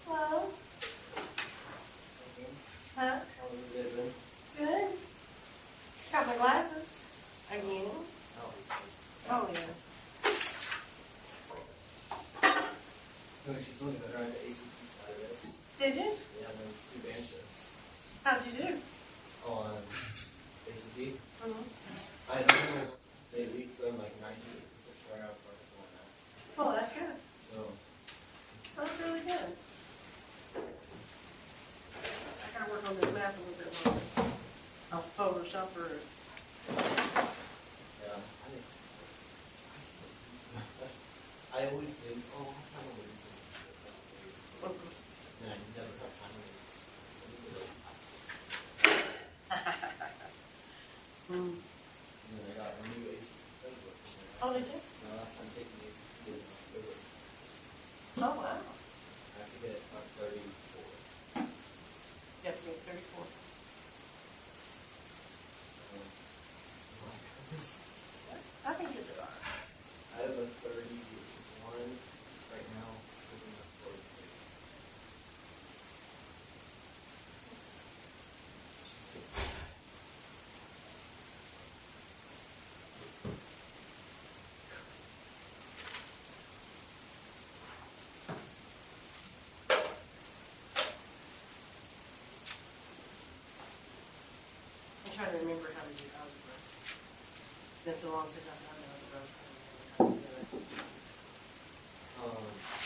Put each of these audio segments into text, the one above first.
Hello? Huh? How was your day been? Good. Got my glasses. Again. Oh, yeah. No, she's looking at her on the ACT side of it. Did you? Yeah, and then 2 band trips. How'd you do? On ACT. Mm-hmm. I know they weeks ago, like 98% sure out for going out. Oh, that's good. So, That's really good. I gotta work on this math a little bit more. I'll Photoshop her. yeah, I always think, oh, I kind of would do something. And I never have time to Mm. And then I got a new ACT playbook. Oh, did you? My last time taking the ACT was in October. Oh, wow. I have to get a 34. You have to get 34. I think you'll do all right. I have a 31 right now. Looking at 43. I'm trying to remember how to do algebra. It's been so long since I've done algebra. I'm trying to remember how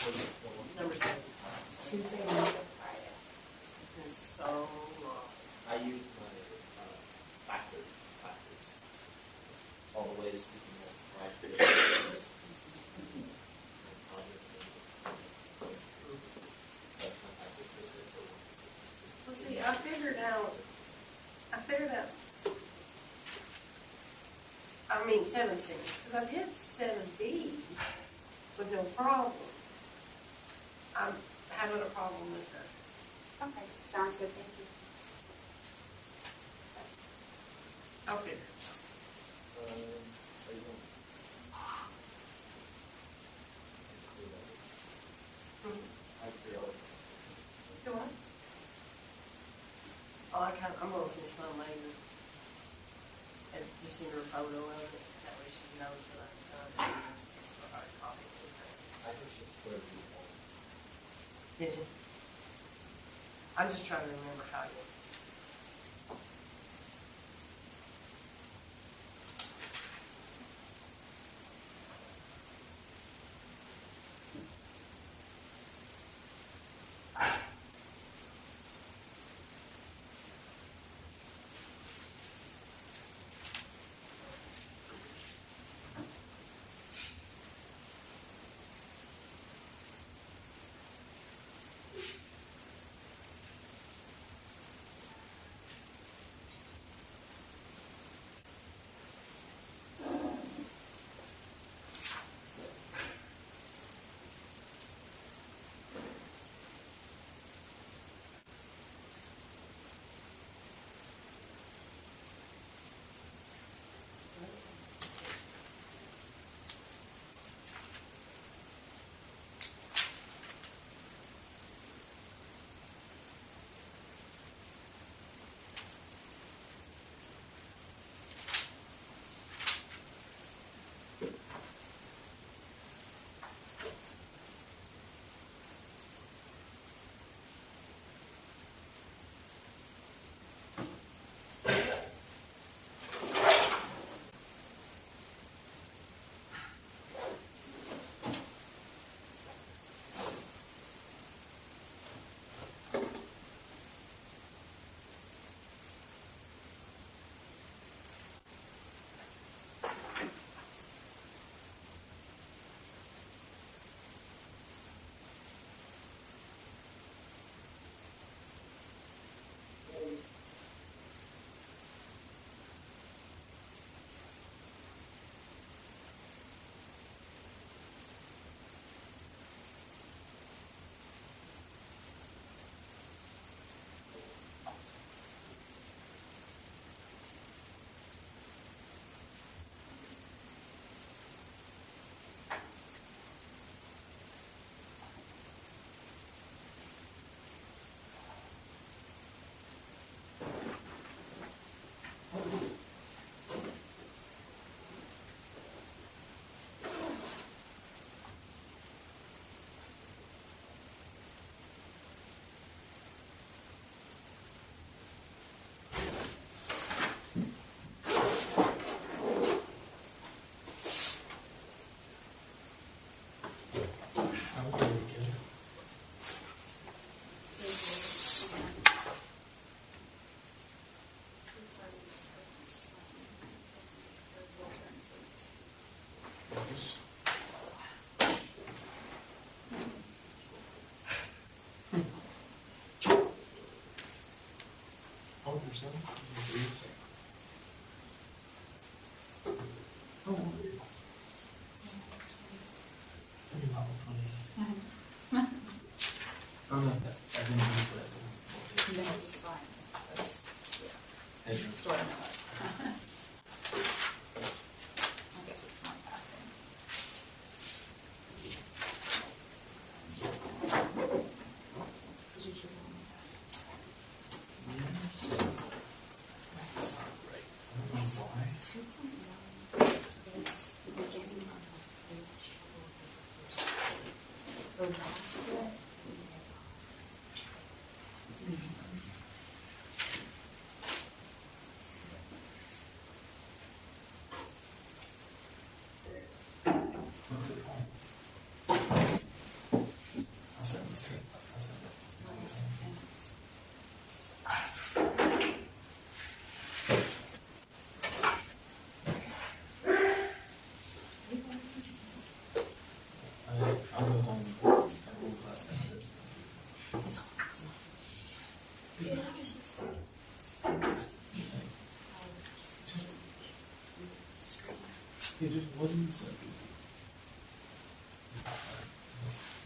to do it. Number 7. Tuesday, Wednesday, Friday. It's been so long. I use my factors all the way to speaking of my creations. Well, see, I figured out, I mean 7C, because I did 7B with no problem. I'm having a problem with the, Okay, sounds good, thank you. I'll figure. Are you going? I feel Do what? Oh, I'm gonna finish mine later. just send her a photo of it, that way she knows that I've done it, and just for her to copy it. I just swear to you. Did you? I'm just trying to remember how you. Oh, no, I didn't use that. No, it's fine. It's- Store note. I guess it's not that thing. That's not right. I don't know why. 2.1 is the beginning of the page. The last bit. What's it called? I'll send it to you. I'll send it. I'll go home. I'll go class after this. It just wasn't so easy.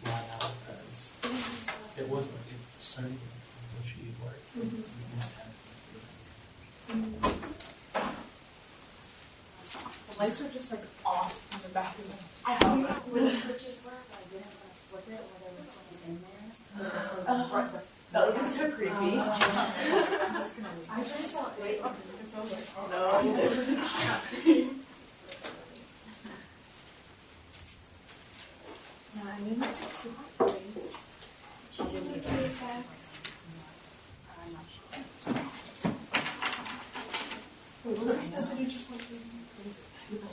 Why now? Because it wasn't like it started when she worked. The lights are just like off on the back of them. I don't know where the switches were, but I didn't want to flip it, whether there was something in there. But it's like right, the open so creepy. I'm just gonna leave. I just saw it. It's over. No. This isn't happening. No, I mean, it's too hot for you. She didn't leave it. I'm not sure. Wait, what are we supposed to do? Just like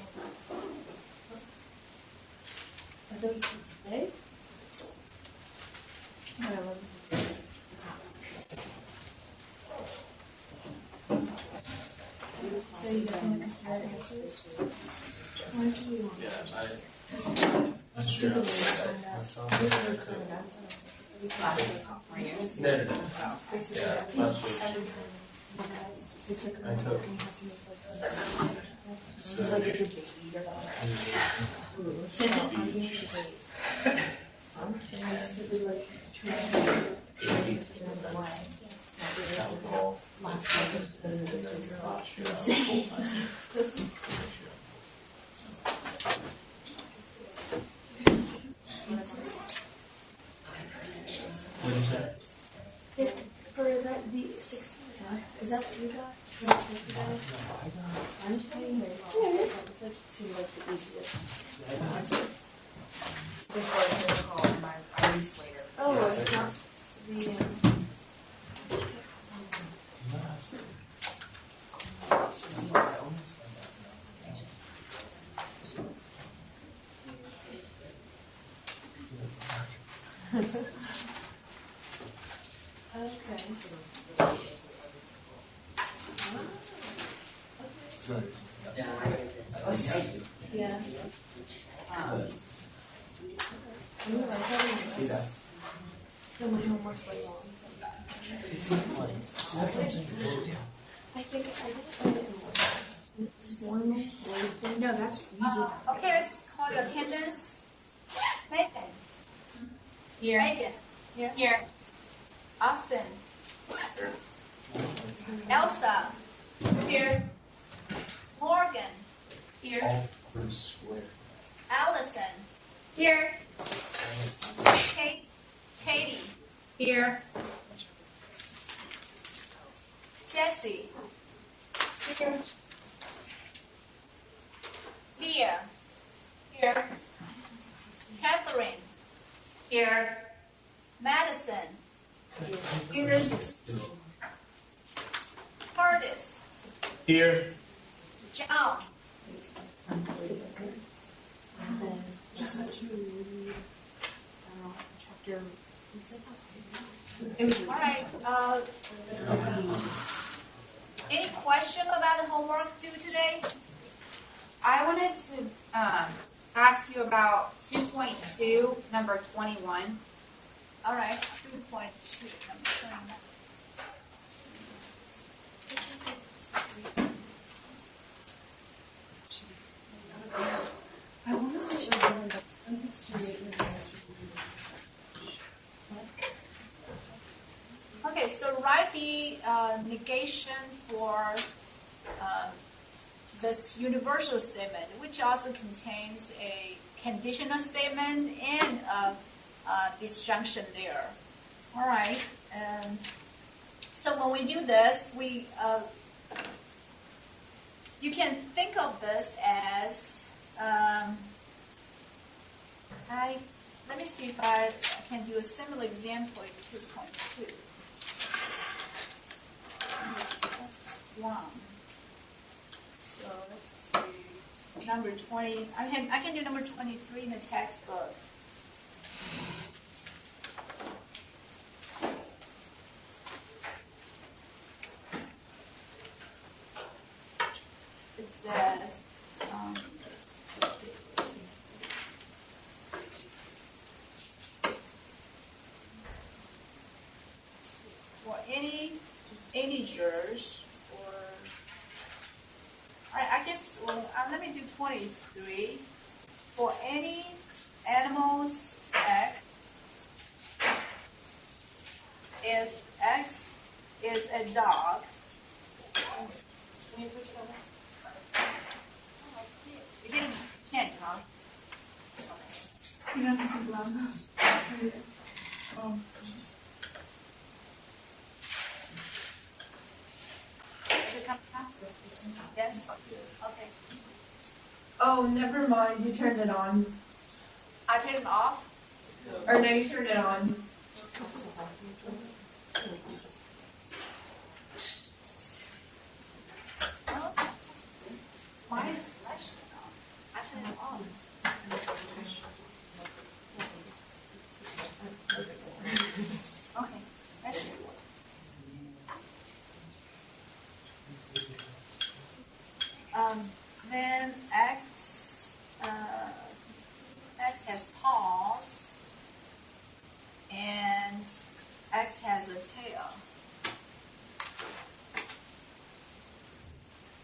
Are those today? No, so you definitely compare answers? Why do you want That's true. to I saw that. Basically, No. that's Yeah, it's like I took. and you have to make like it's like a debate or and I stupid like last week and this week. What did you say? for that D16, is that what you got? I'm just paying it. It seemed like the easiest. This was difficult and I released later. Oh, Yeah, it's that's not supposed to be. Yeah. See that? No, my homework's way long. It's not fun. That's what I'm saying. I think I did it in it's formal. No, that's Okay, let's call your attendance. Megan. here. Megan. Here. Austin. Elsa. Here. Morgan. Here. All pretty square. Allison. Here. Katie. Here. Jessie. Here. Leah. Here. Catherine. Here. Madison. Here. Curtis. Here. John. Just have to read chapter. All right. Any question about the homework due today? I wanted to ask you about 2.2, number 21. All right. 2.2. Number 21. I want to say it was one, but I think it's just Okay, so write the negation for this universal statement, which also contains a conditional statement and a disjunction there. All right. So when we do this, you can think of this as let me see if I can do a similar example in 2.2. One. So let's see. Number 20. I can do number 23 in the textbook. It says. For any integers, or I guess, well, let me do 23. For any animals x, if x is a dog, you didn't change, huh? You don't have to Yes? Yeah. Okay. Oh, never mind. You turned it on. I turn it off. No. Or no, you turned it on. Oh, mine is flashing on. I turn it on. Okay, that should work. Then X has paws, and X has a tail.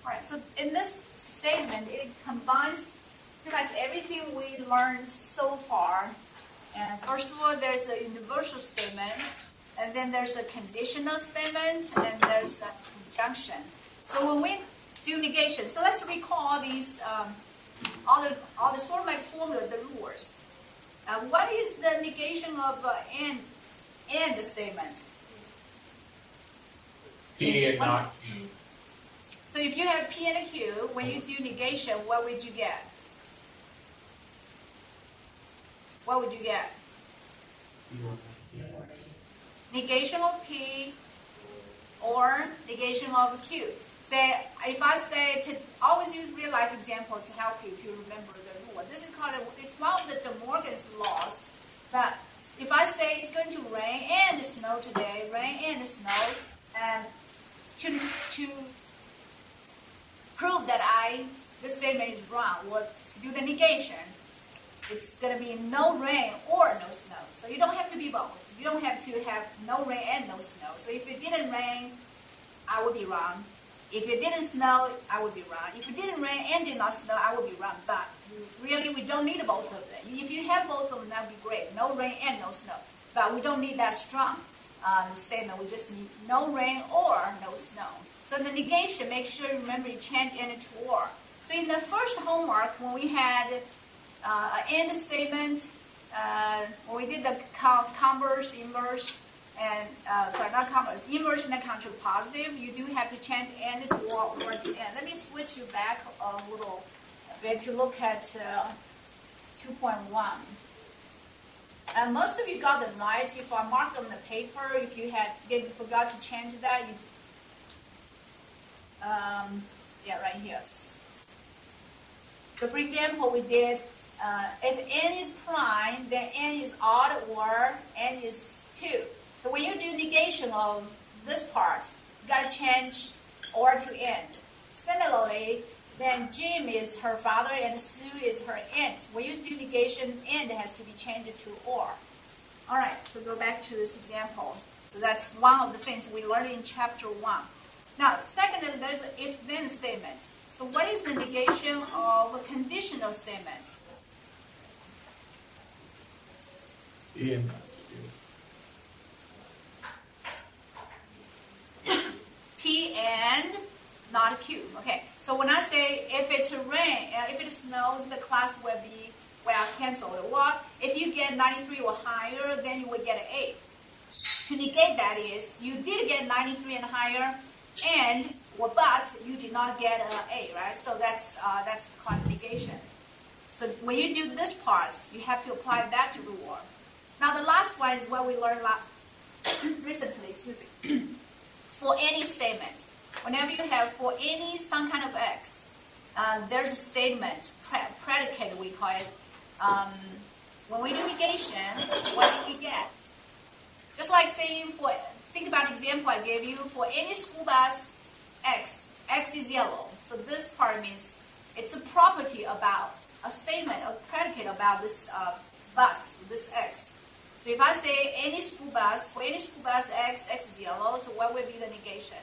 All right, so in this statement, it combines pretty much everything we learned so far. And first of all, there's a universal statement, and then there's a conditional statement, and there's a conjunction. So when we do negation, so let's recall all these, all the sort of like formula, the rules. What is the negation of and statement? P and not Q. So if you have P and a Q, when you do negation, what would you get? What would you get? Negation of P or negation of Q. Say, if I say, to always use real life examples to help you to remember the rule. This is called, it's one of the De Morgan's laws. But if I say it's going to rain and snow today, rain and snow, and to prove that this statement is wrong, or to do the negation, it's going to be no rain or no snow. So you don't have to be both. You don't have to have no rain and no snow. So if it didn't rain, I would be wrong. If it didn't snow, I would be wrong. If it didn't rain and did not snow, I would be wrong. But really, we don't need both of them. If you have both of them, that would be great. No rain and no snow. But we don't need that strong statement. We just need no rain or no snow. So the negation, make sure you remember you change and to or. So in the first homework, when we had an and statement, when we did the converse, inverse, and not converse, inverse and contrapositive, you do have to change and to or the and. Let me switch you back a little bit to look at 2.1. Most of you got it right. If I marked on the paper, if you forgot to change that, yeah, right here. So for example, we did, if n is prime, then n is odd or n is 2. So when you do negation of this part, you got to change or to n. Similarly, then Jim is her father and Sue is her aunt. When you do negation, n has to be changed to or. All right, so go back to this example. So that's one of the things we learned in chapter 1. Now, secondly, there's an if-then statement. So what is the negation of a conditional statement? P and not Q. P and not Q. Okay. So when I say if it snows, the class will be canceled. Or if you get 93 or higher, then you will get an A. To negate that is you did get 93 and higher, but you did not get an A, right? So that's the kind of negation. So when you do this part, you have to apply that to rule. Now the last one is what we learned recently. Excuse me. For any statement, whenever you have for any some kind of x, there's a statement predicate we call it. When we do negation, what do we get? Just like saying think about the example I gave you. For any school bus X is yellow. So this part means it's a property about a statement, a predicate about this bus, this X. So if I say any school bus, for any school bus X is yellow, so what will be the negation?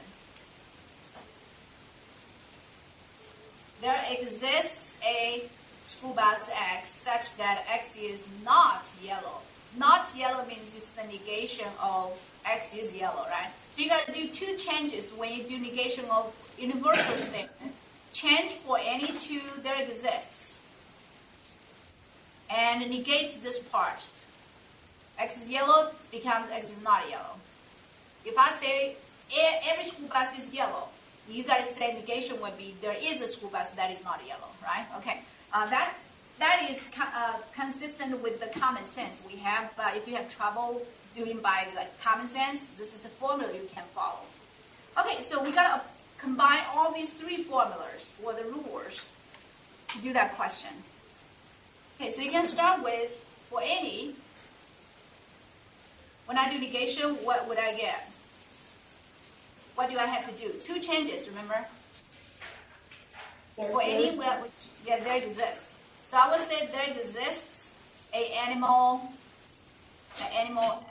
There exists a school bus X such that X is not yellow. Not yellow means it's the negation of X is yellow, right? So you got to do two changes when you do negation of universal statement. Change for any two there exists. And negate this part. X is yellow becomes X is not yellow. If I say every school bus is yellow, you got to say negation would be there is a school bus that is not yellow, right? Okay, that is consistent with the common sense we have. But if you have trouble doing by the common sense, this is the formula you can follow. Okay, so we got to combine all these three formulas for the rulers to do that question. Okay, so you can start with, for any, when I do negation, what would I get? What do I have to do? Two changes, remember? For any, there exists. So I would say there exists an animal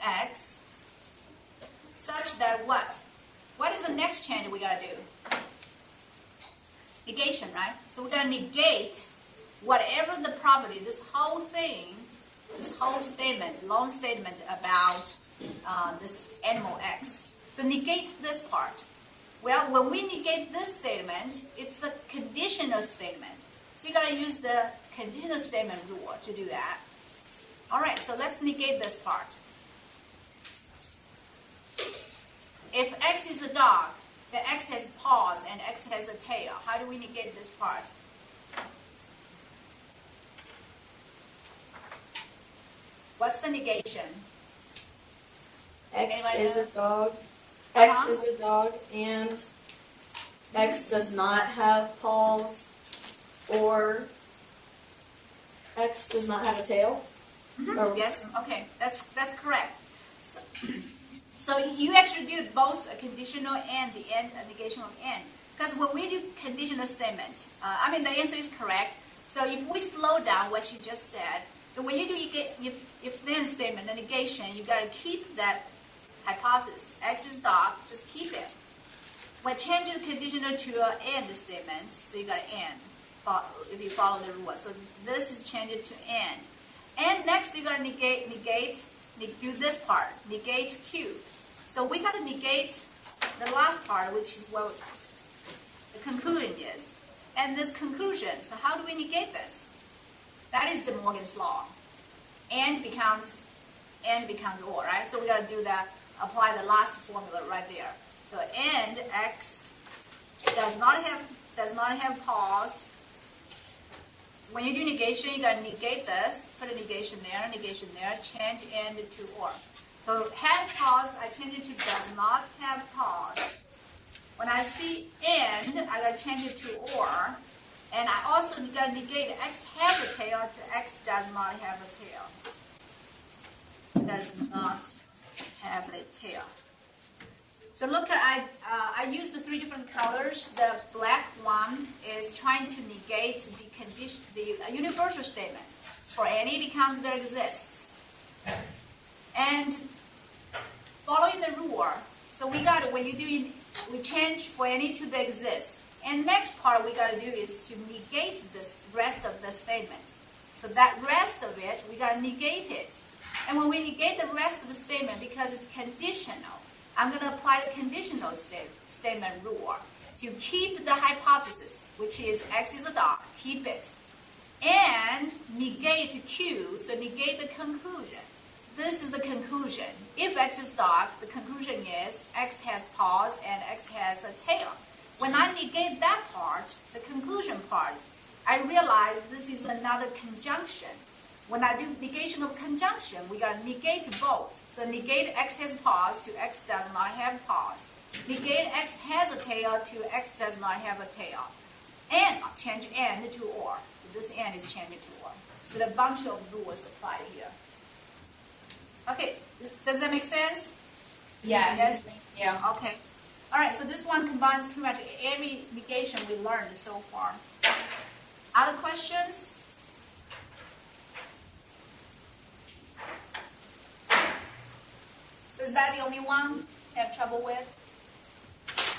X, such that what? What is the next change we got to do? Negation, right? So we're going to negate whatever the property, this whole thing, this whole statement, long statement about this animal X. So negate this part. Well, when we negate this statement, it's a conditional statement. So you got to use the conditional statement rule to do that. All right, so let's negate this part. If X is a dog, then X has paws and X has a tail. How do we negate this part? What's the negation? X Anybody is know? a dog. Uh-huh. X is a dog, and X does not have paws, or X does not have a tail. Or- Yes, okay, that's correct. So you actually did both a conditional and the end, a negation of end. Because when we do conditional statement, the answer is correct. So if we slow down what she just said, so when you do if then statement, the negation, you got to keep that hypothesis. X is dog, just keep it. When changing the conditional to an and statement, so you got an and, if you follow the rule. So this is changed to and. And next you got to negate, do this part, negate Q. So we got to negate the last part, which is what the conclusion is. And this conclusion, so how do we negate this? That is De Morgan's law. And becomes or, right? So we got to do that, apply the last formula right there. So and X does not have paws. When you do negation, you got to negate this, put a negation there, change and to or. So has paws, I change it to does not have paws. When I see and, I got to change it to or. And I also got to negate X has a tail to X does not have a tail. Does not have a tail. So look, I used the three different colors. The black one is trying to negate the condition, the universal statement. For any becomes there exists. And following the rule, so we got when you do we change for any to the exists. And next part we got to do is to negate this rest of the statement. So that rest of it, we got to negate it. And when we negate the rest of the statement, because it's conditional, I'm going to apply the conditional statement rule to keep the hypothesis, which is X is a dog, keep it. And negate Q, so negate the conclusion. This is the conclusion. If X is dog, the conclusion is X has paws and X has a tail. When I negate that part, the conclusion part, I realize this is another conjunction. When I do negation of conjunction, we got to negate both. So negate X has paws to X does not have paws. Negate X has a tail to X does not have a tail. And change and to or. So this and is changed to or. So the bunch of rules apply here. Okay, does that make sense? Yeah. Yes? Yeah. Okay. All right, so this one combines pretty much every negation we learned so far. Other questions? Is that the only one you have trouble with?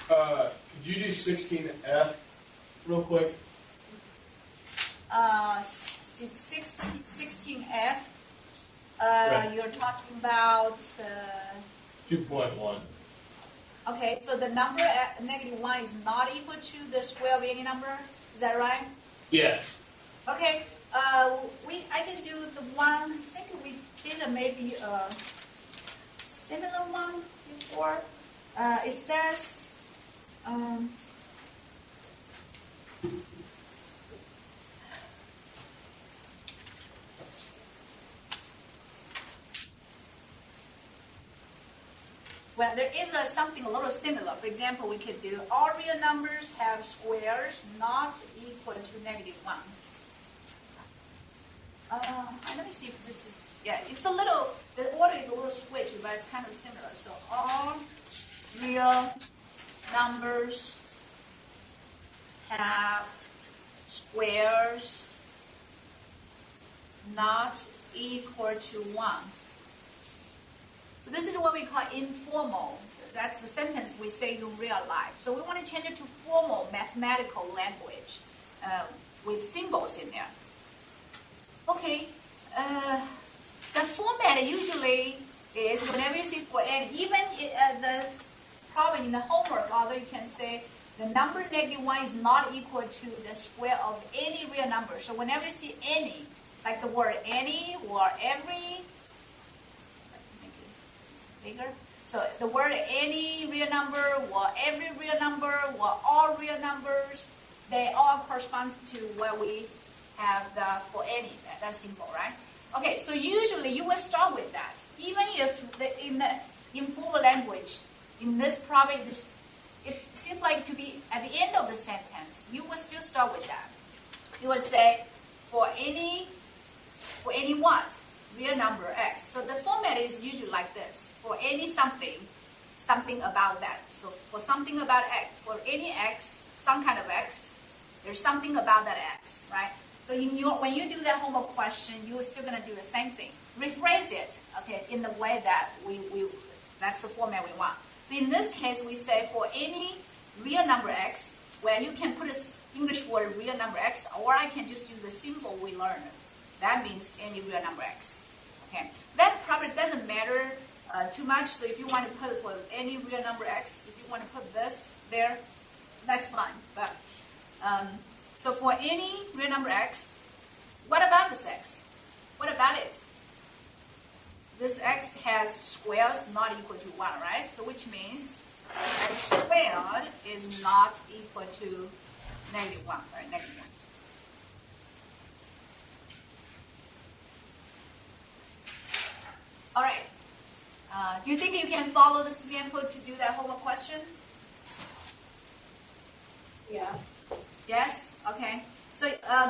Could you do 16F real quick? 16F. Right. You're talking about. 2.1. Okay, so the number at -1 is not equal to the square of any number. Is that right? Yes. Okay. I can do the one. I think we did maybe a similar one before. It says but there is something a little similar. For example, we could do all real numbers have squares not equal to -1. Let me see if this is, yeah, it's a little, the order is a little switched, but it's kind of similar. So all real numbers have squares not equal to 1. So this is what we call informal. That's the sentence we say in real life. So we want to change it to formal mathematical language with symbols in there. Okay, the format usually is whenever you see for n, even the problem in the homework, although you can say the number -1 is not equal to the square of any real number. So whenever you see any, like the word any or every, make it bigger. So the word any real number or every real number or all real numbers, they all correspond to where we have the for any, that symbol, right? Okay, so usually you will start with that. Even if in the informal language, in this probably this, it seems like to be at the end of the sentence, you will still start with that. You will say for any what? Real number x. So the format is usually like this. For any something about that. So for something about x, for any x, some kind of x, there's something about that x, right? So when you do that homework question, you're still going to do the same thing. Rephrase it, okay, in the way that we that's the format we want. So in this case, we say for any real number x, where you can put an English word real number x, or I can just use the symbol we learned. That means any real number x. Okay, that probably doesn't matter too much. So if you want to put for any real number x, if you want to put this there, that's fine. But so for any real number x, what about this x? What about it? This x has squares not equal to 1, right? So which means x squared is not equal to -1, right? -1. All right. Do you think you can follow this example to do that homework question? Yeah. Yes? Okay. So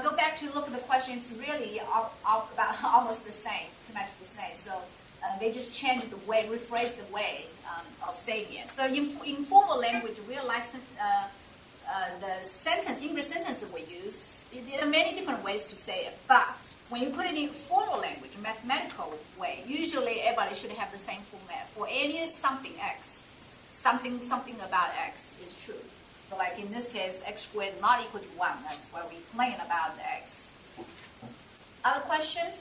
go back to look at the question. It's really about almost the same, pretty much the same. So they just changed the way, rephrased the way of saying it. So in formal language, real life, the sentence, English sentences we use, there are many different ways to say it. But when you put it in formal language, mathematical way, usually everybody should have the same format. For any something x, something about x is true. So like in this case, x squared is not equal to 1. That's why we complain about the x. Other questions?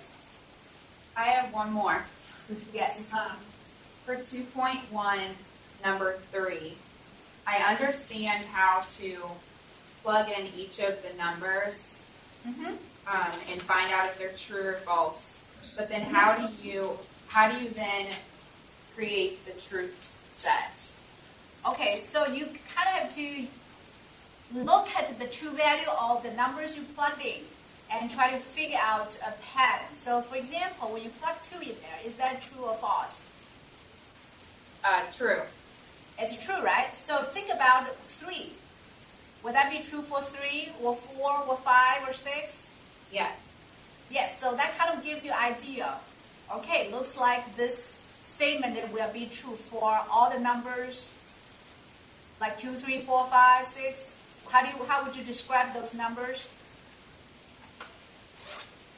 I have one more. Yes. For 2.1, number 3, I understand how to plug in each of the numbers and find out if they're true or false. But then how do you then create the truth set? Okay, so you kind of have to look at the true value of the numbers you plugged in and try to figure out a pattern. So for example, when you plug 2 in there, is that true or false? True. It's true, right? So think about 3. Would that be true for 3 or 4 or 5 or 6? Yeah. Yes, so that kind of gives you an idea. Okay, looks like this statement will be true for all the numbers, like 2, 3, 4, 5, 6. How would you describe those numbers?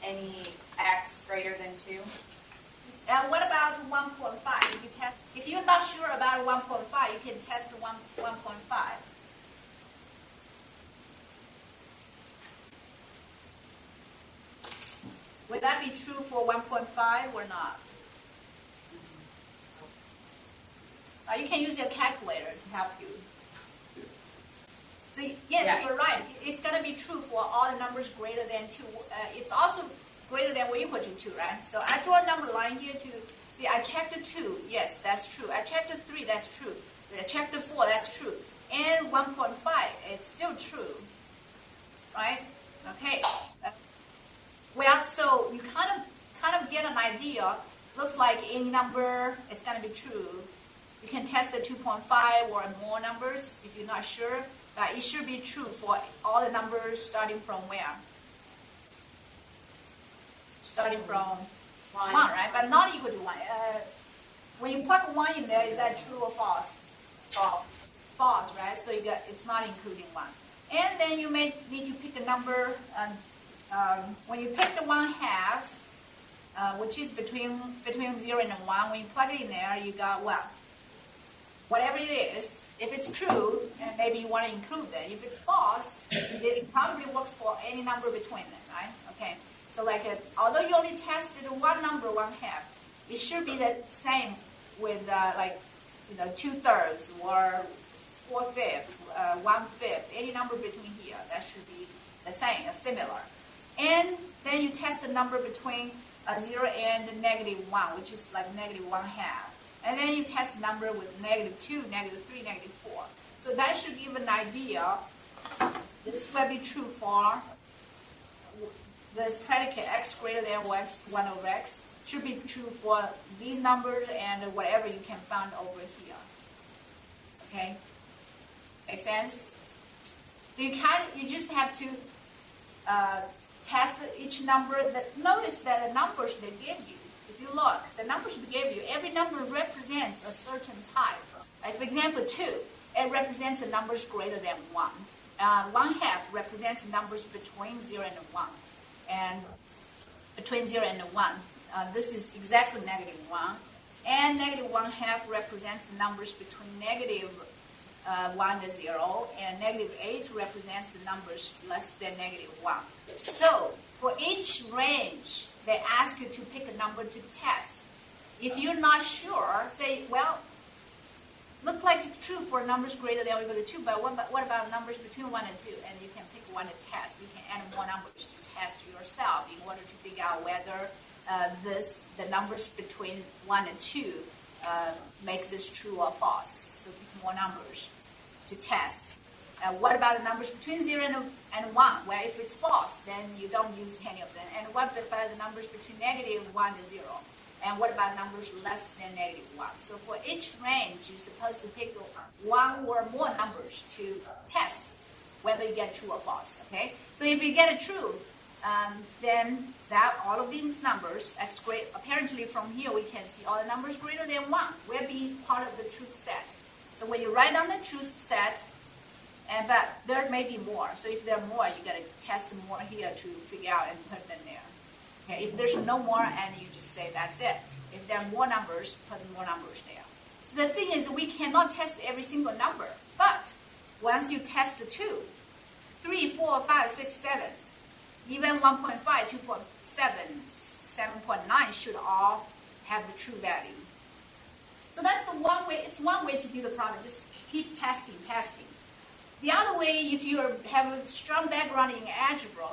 Any x greater than 2? And what about 1.5? If you're not sure about 1.5, you can test 1.5. Would that be true for 1.5 or not? You can use your calculator to help you. So yes, you're right. It's going to be true for all the numbers greater than 2. It's also greater than or equal to 2, right? So I draw a number line here to see. I checked the 2. Yes, that's true. I checked the 3. That's true. I checked the 4. That's true. And 1.5. It's still true, right? Okay. Well, so you kind of get an idea. Looks like any number, it's going to be true. You can test the 2.5 or more numbers if you're not sure, but it should be true for all the numbers starting from where? Starting from 1, right? But not equal to 1. When you plug 1 in there, is that true or false? False, right? So it's not including 1. And then you may need to pick a number. When you pick the 1/2, which is between 0 and 1, when you plug it in there, you got, well, whatever it is. If it's true, and maybe you want to include that. If it's false, it probably works for any number between them, right? Okay. So although you only tested one number 1/2, it should be the same with 2/3 or 4/5, 1/5, any number between here. That should be the same, similar. And then you test the number between 0 and -1, which is like -1/2. And then you test the number with -2, -3, -4. So that should give an idea. This will be true for this predicate x greater than or x 1 over x. Should be true for these numbers and whatever you can find over here. Okay? Make sense? So you just have to test each number. Notice that the numbers they give you, if you look, the numbers they give you, every number represents a certain type. Like for example, 2, it represents the numbers greater than 1. 1/2 represents the numbers between 0 and 1. And between 0 and 1. This is exactly -1. And -1/2 represents the numbers between -1 and 0. And -8 represents the numbers less than -1. So for each range, they ask you to pick a number to test. If you're not sure, say, well, look like it's true for numbers greater than or equal to 2, but what about numbers between 1 and 2? And you can pick one to test. You can add more numbers to test yourself in order to figure out whether the numbers between 1 and 2 make this true or false. So pick more numbers to test. What about the numbers between 0 and 1? Well, if it's false, then you don't use any of them. And what about the numbers between -1 and 0? And what about numbers less than -1? So for each range, you're supposed to pick one or more numbers to test whether you get true or false. Okay? So if you get it true, then all of these numbers, apparently from here we can see all the numbers greater than 1 will be part of the truth set. So when you write down the truth set, but there may be more. So if there are more, you got to test more here to figure out and put them there. Okay, if there's no more, and you just say that's it. If there are more numbers, put more numbers there. So the thing is, we cannot test every single number. But once you test the 2, 3, 4, 5, 6, 7, even 1.5, 2.7, 7.9 should all have the true value. So that's the one way. It's one way to do the problem. Just keep testing. The other way, if you have a strong background in algebra,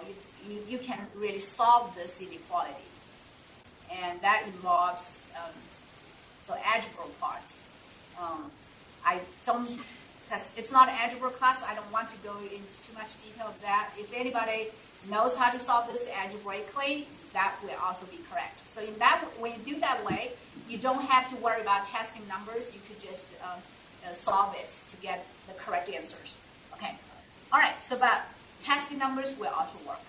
you can really solve this inequality. And that involves, algebra part. I don't, because it's not an algebra class, I don't want to go into too much detail of that. If anybody knows how to solve this algebraically, that will also be correct. So when you do that way, you don't have to worry about testing numbers. You could just solve it to get the correct answers. Okay. All right. So, but testing numbers will also work.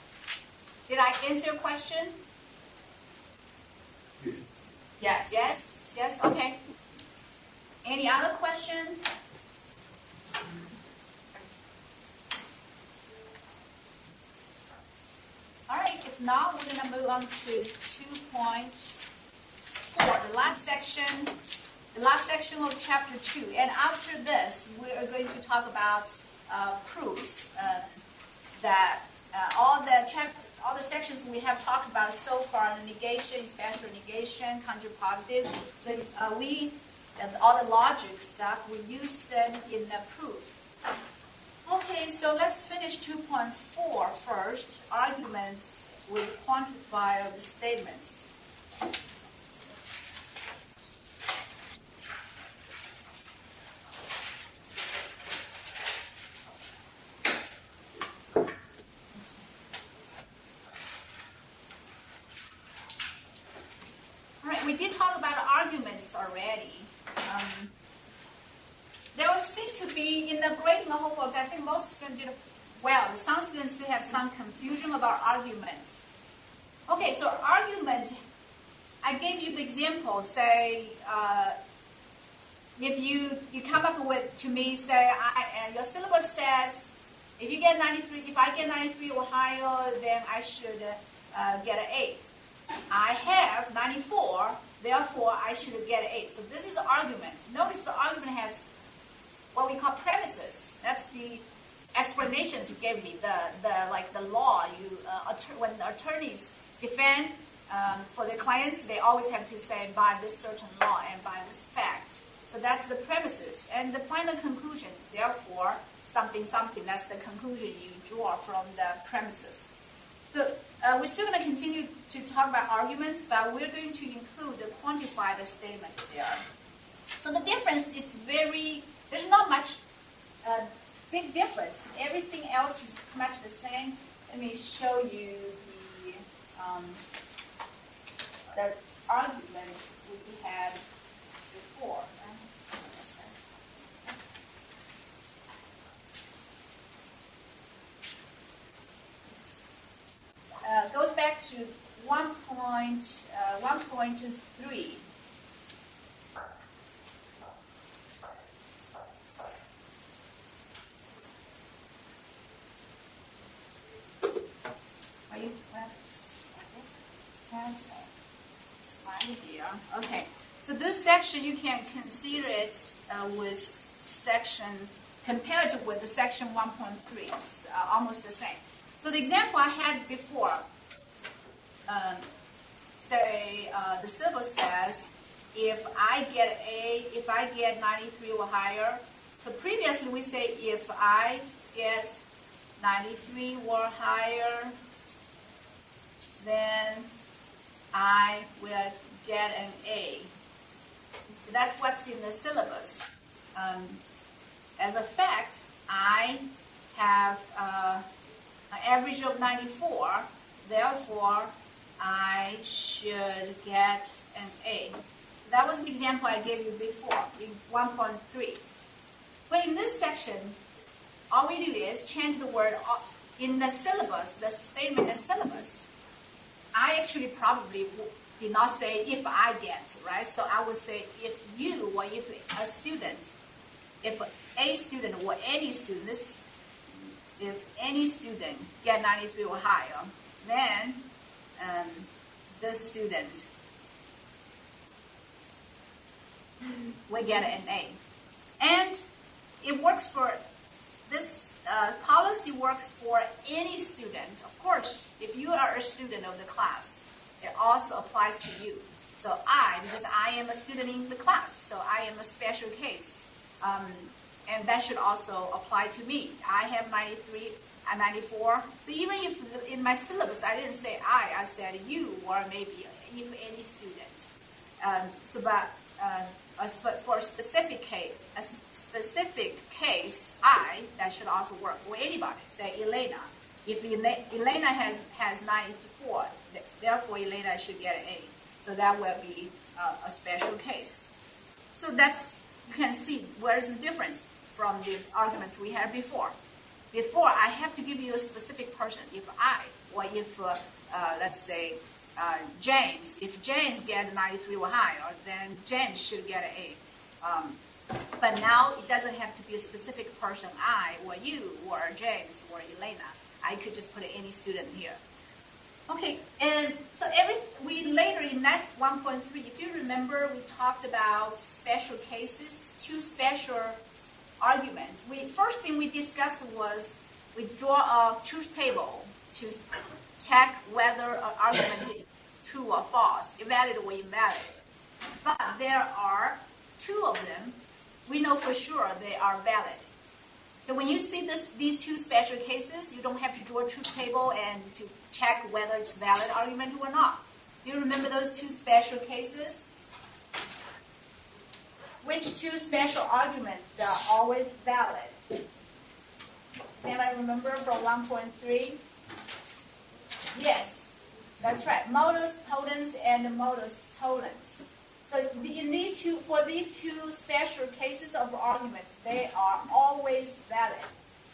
Did I answer your question? Yes. Yes? Yes? Okay. Any other question? All right. If not, we're going to move on to 2.4, the last section of chapter 2. And after this, we are going to talk about proofs that all the sections we have talked about so far, the negation, special negation, contrapositive. So all the logic stuff, we use them in the proof. Okay, so let's finish 2.4 first. Arguments with quantifier of the statements. We did talk about arguments already. the grading the homework, I think most students did well. Some students still have some confusion about arguments. Okay, so argument, I gave you the example, say, if you come up with, to me, say, your syllabus says, if you get 93, if I get 93 or higher, then I should get an A. I have 94, therefore I should get an A. So this is the argument. Notice the argument has what we call premises. That's the explanations you gave me, the law. When attorneys defend for their clients, they always have to say by this certain law and by this fact. So that's the premises. And the final conclusion, therefore, something, that's the conclusion you draw from the premises. So we're still going to continue to talk about arguments, but we're going to include the quantified statements there. So the difference, there's not much big difference. Everything else is pretty much the same. Let me show you the argument we had before. Goes back to 1.3. Are you have a slide here? Okay. So this section you can consider it with section compared with the section 1.3. It's almost the same. So the example I had before, say the syllabus says, if I get 93 or higher. So previously we say if I get 93 or higher, then I will get an A. That's what's in the syllabus. As a fact, I have an average of 94, therefore I should get an A. That was an example I gave you before in 1.3. But in this section, all we do is change the word in the syllabus, the statement in the syllabus. I actually probably did not say if I get, right? So I would say if you or if a student, if a student or any student, if any student get 93 or higher, then the student will get an A. And it works for, this policy works for any student. Of course, if you are a student of the class, it also applies to you. So because I am a student in the class, so I am a special case. And that should also apply to me. I have 93 and 94. So even if in my syllabus I didn't say I said you or maybe if any student. But for a specific case, that should also work. Or anybody, say Elena. If Elena has 94, therefore Elena should get an A. So that will be a special case. So you can see where is the difference from the argument we had before. Before, I have to give you a specific person. If let's say, James, if James gets 93 or higher, then James should get an A. But now it doesn't have to be a specific person, I or you or James or Elena. I could just put any student here. Okay, and so we later in that 1.3, if you remember, we talked about special cases, two special arguments. First thing we discussed was we draw a truth table to check whether an argument is true or false, valid or invalid. But there are two of them. We know for sure they are valid. So when you see these two special cases, you don't have to draw a truth table and to check whether it's valid argument or not. Do you remember those two special cases? Which two special arguments are always valid? Anybody remember from 1.3? Yes, that's right. Modus potens and modus tollens. So for these two special cases of arguments, they are always valid.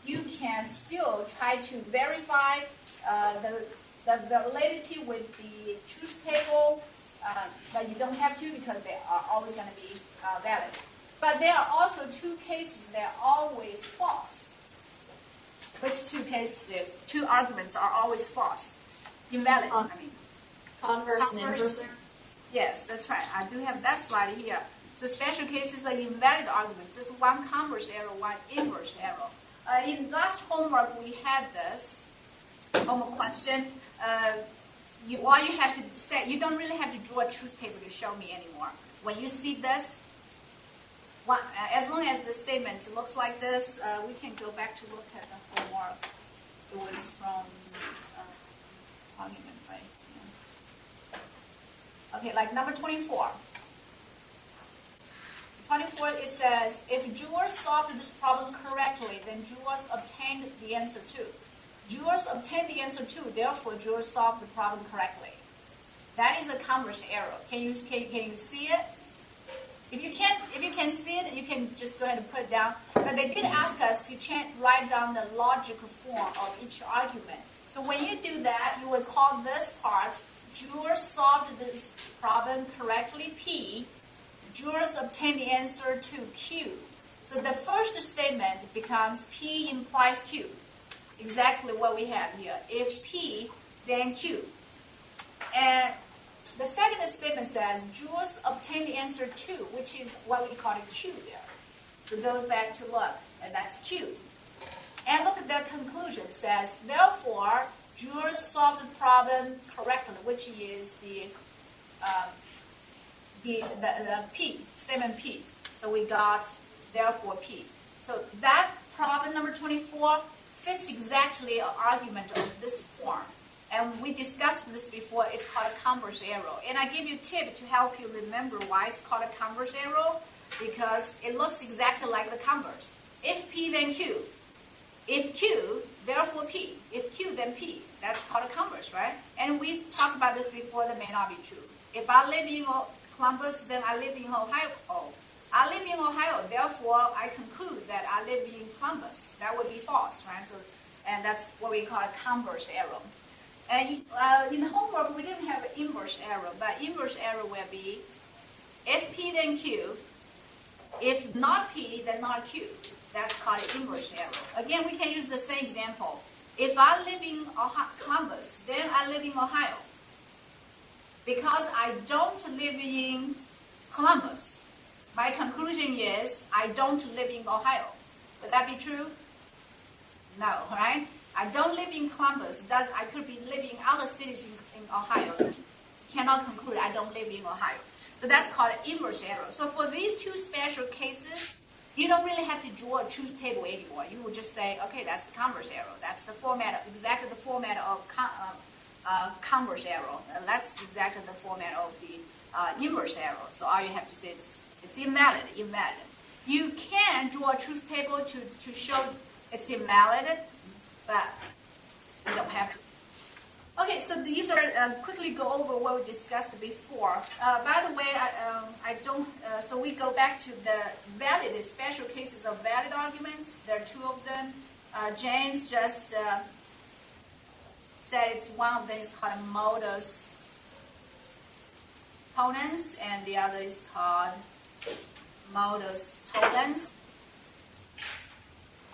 You can still try to verify the validity with the truth table, but you don't have to because they are always going to be valid. But there are also two cases that are always false. Which two cases? Two arguments are always false. Invalid, I mean. Converse and Converse. inverse. Yes, that's right. I do have that slide here. So special cases are invalid arguments. There's one converse error, one inverse error. In last homework, we had this homework question. All you have to say, you don't really have to draw a truth table to show me anymore. When you see this, as long as the statement looks like this, we can go back to look at the homework. It was from argument, right? Yeah. Okay, like number 24. 24, it says, if Jules solved this problem correctly, then Jules obtained the answer too. Jules obtained the answer too, therefore Jules solved the problem correctly. That is a converse error. Can you see it? If you can see it, you can just go ahead and put it down. But they did ask us to write down the logical form of each argument. So when you do that, you will call this part, Jules solved this problem correctly, P. Jules obtained the answer to Q. So the first statement becomes P implies Q. Exactly what we have here. If P, then Q. And the second statement says Jules obtained the answer to, which is what we call a Q there. So it goes back to look, and that's Q. And look at the conclusion. It says, therefore, Jules solved the problem correctly, which is the P, statement P. So we got, therefore, P. So that problem number 24 fits exactly an argument of this form. And we discussed this before. It's called a converse error. And I give you a tip to help you remember why it's called a converse error, because it looks exactly like the converse. If P, then Q. If Q, therefore P. If Q, then P. That's called a converse, right? And we talked about this before. That may not be true. If I live in Columbus, then I live in Ohio. I live in Ohio, therefore I conclude that I live in Columbus. That would be false, right? So, and that's what we call a converse error. And in the homework, we didn't have an inverse error, but inverse error will be if P, then Q. If not P, then not Q. That's called an inverse error. Again, we can use the same example. If I live in Columbus, then I live in Ohio. Because I don't live in Columbus, my conclusion is I don't live in Ohio. Would that be true? No, right? I don't live in Columbus. I could be living in other cities in Ohio. Cannot conclude I don't live in Ohio. So that's called an inverse error. So for these two special cases, you don't really have to draw a truth table anymore. You will just say, okay, that's the converse error. That's the format, exactly the format of converse error. And that's exactly the format of the inverse error. So all you have to say is it's invalid. You can draw a truth table to show it's invalid, but you don't have to. Okay, so these are quickly go over what we discussed before. By the way, I don't. So we go back to the valid special cases of valid arguments. There are two of them. James just said it's one of them is called modus ponens, and the other is called modus tollens.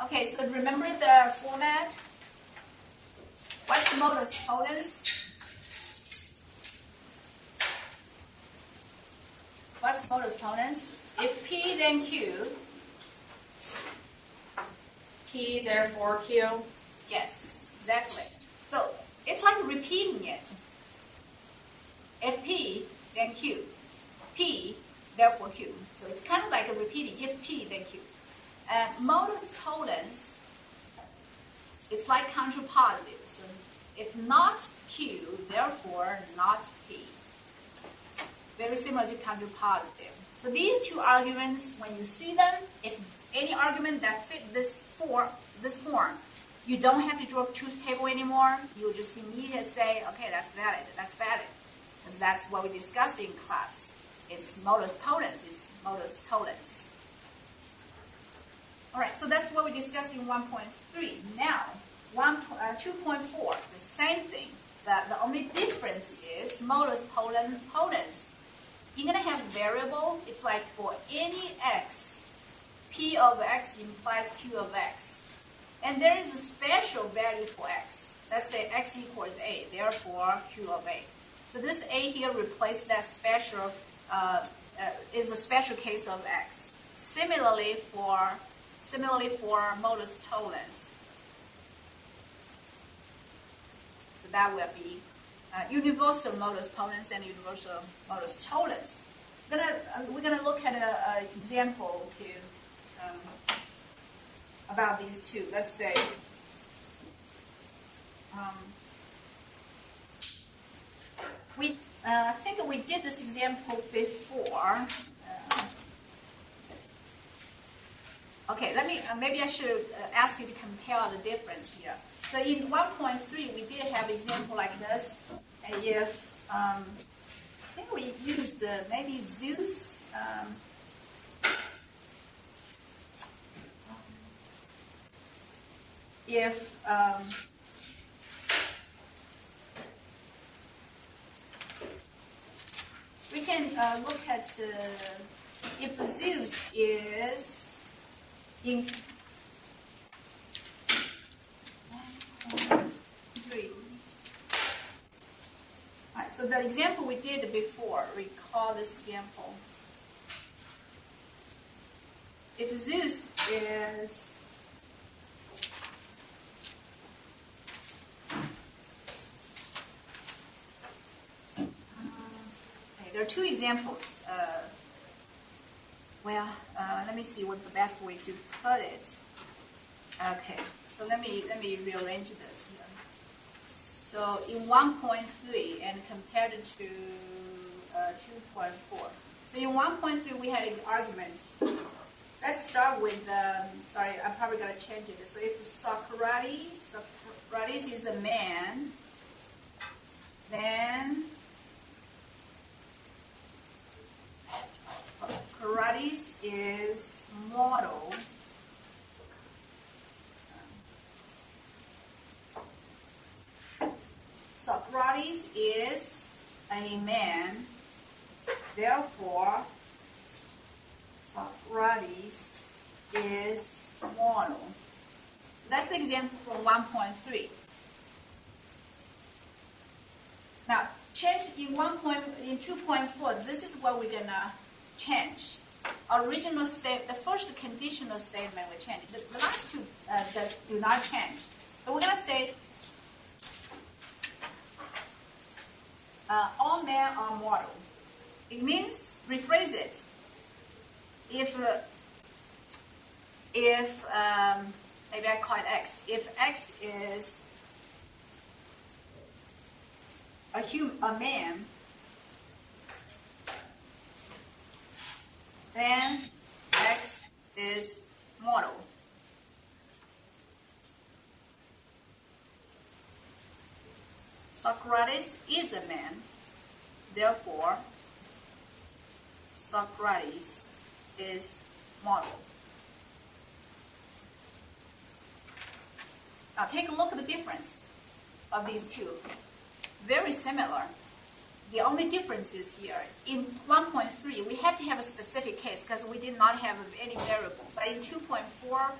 Okay, so remember the format. What's the modus tollens? What's modus tollens? If P, then Q. P, therefore Q. Yes, exactly. So it's like repeating it. If P, then Q. P, therefore Q. So it's kind of like a repeating. If P, then Q. Modus tollens, it's like contrapositive. So if not Q, therefore not P. Very similar to contrapositive. So these two arguments, when you see them, if any argument that fit this form, you don't have to draw a truth table anymore. You just immediately say, okay, that's valid. Because that's what we discussed in class. It's modus ponens, it's modus tollens. All right, so that's what we discussed in 1.3. Now, 2.4, the same thing, but the only difference is modus ponens. You're going to have variable. It's like for any x, p of x implies q of x. And there is a special value for x. Let's say x equals a, therefore q of a. So this a here replaces that special, is a special case of x. Similarly for modus tollens. So that will be universal modus ponens and universal modus tollens. We're gonna look at an example to about these two. Let's say I think we did this example before. Okay, maybe I should ask you to compare the difference here. So in 1.3, we did have an example like this. If I think we used maybe Zeus. If we can look at if Zeus is in 1.3. All right, so the example we did before, recall this example. If Zeus is there are two examples. Let me see what the best way to put it. Okay, so let me rearrange this here. So in 1.3 and compared to 2.4. So in 1.3 we had an argument. Let's start with, sorry, I'm probably going to change it. So if Socrates is a man, then Socrates is model. Socrates is a man, therefore Socrates is model. That's the example from 1.3. Now, change in 2.4, this is what we're gonna change. Original state, the first conditional statement will change. The last two that do not change. So we're gonna say all men are mortal. It means, rephrase it. If maybe I call it X. If X is a man, then X is mortal. Socrates is a man, therefore Socrates is mortal. Now take a look at the difference of these two. Very similar. The only difference is here. In 1.3, we have to have a specific case because we did not have any variable. But in 2.4,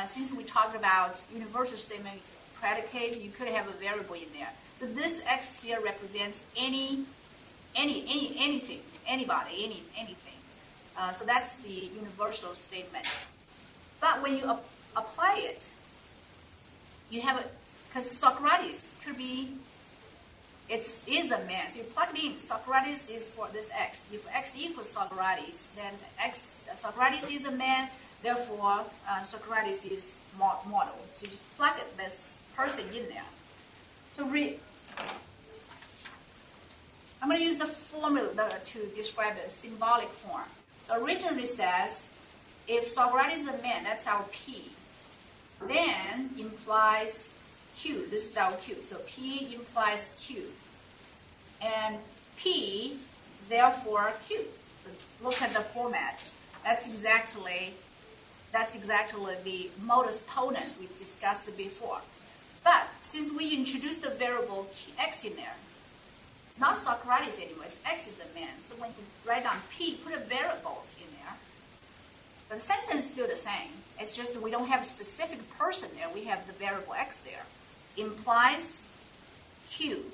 since we talked about universal statement predicate, you could have a variable in there. So this X here represents anything, anybody, anything. So that's the universal statement. But when you apply it, you have because Socrates could be, is a man. So you plug it in. Socrates is for this X. If X equals Socrates, then Socrates is a man. Therefore, Socrates is model. So you just plug this person in there. So I'm going to use the formula to describe a symbolic form. So originally says, if Socrates is a man, that's our P. Then implies Q. This is our Q. So P implies Q. And P, therefore Q. But look at the format. That's exactly the modus ponens we discussed before. But since we introduced the variable x in there, not Socrates anymore, it's x is the man. So when you write down P, put a variable in there. But the sentence is still the same. It's just we don't have a specific person there. We have the variable x there. Implies Q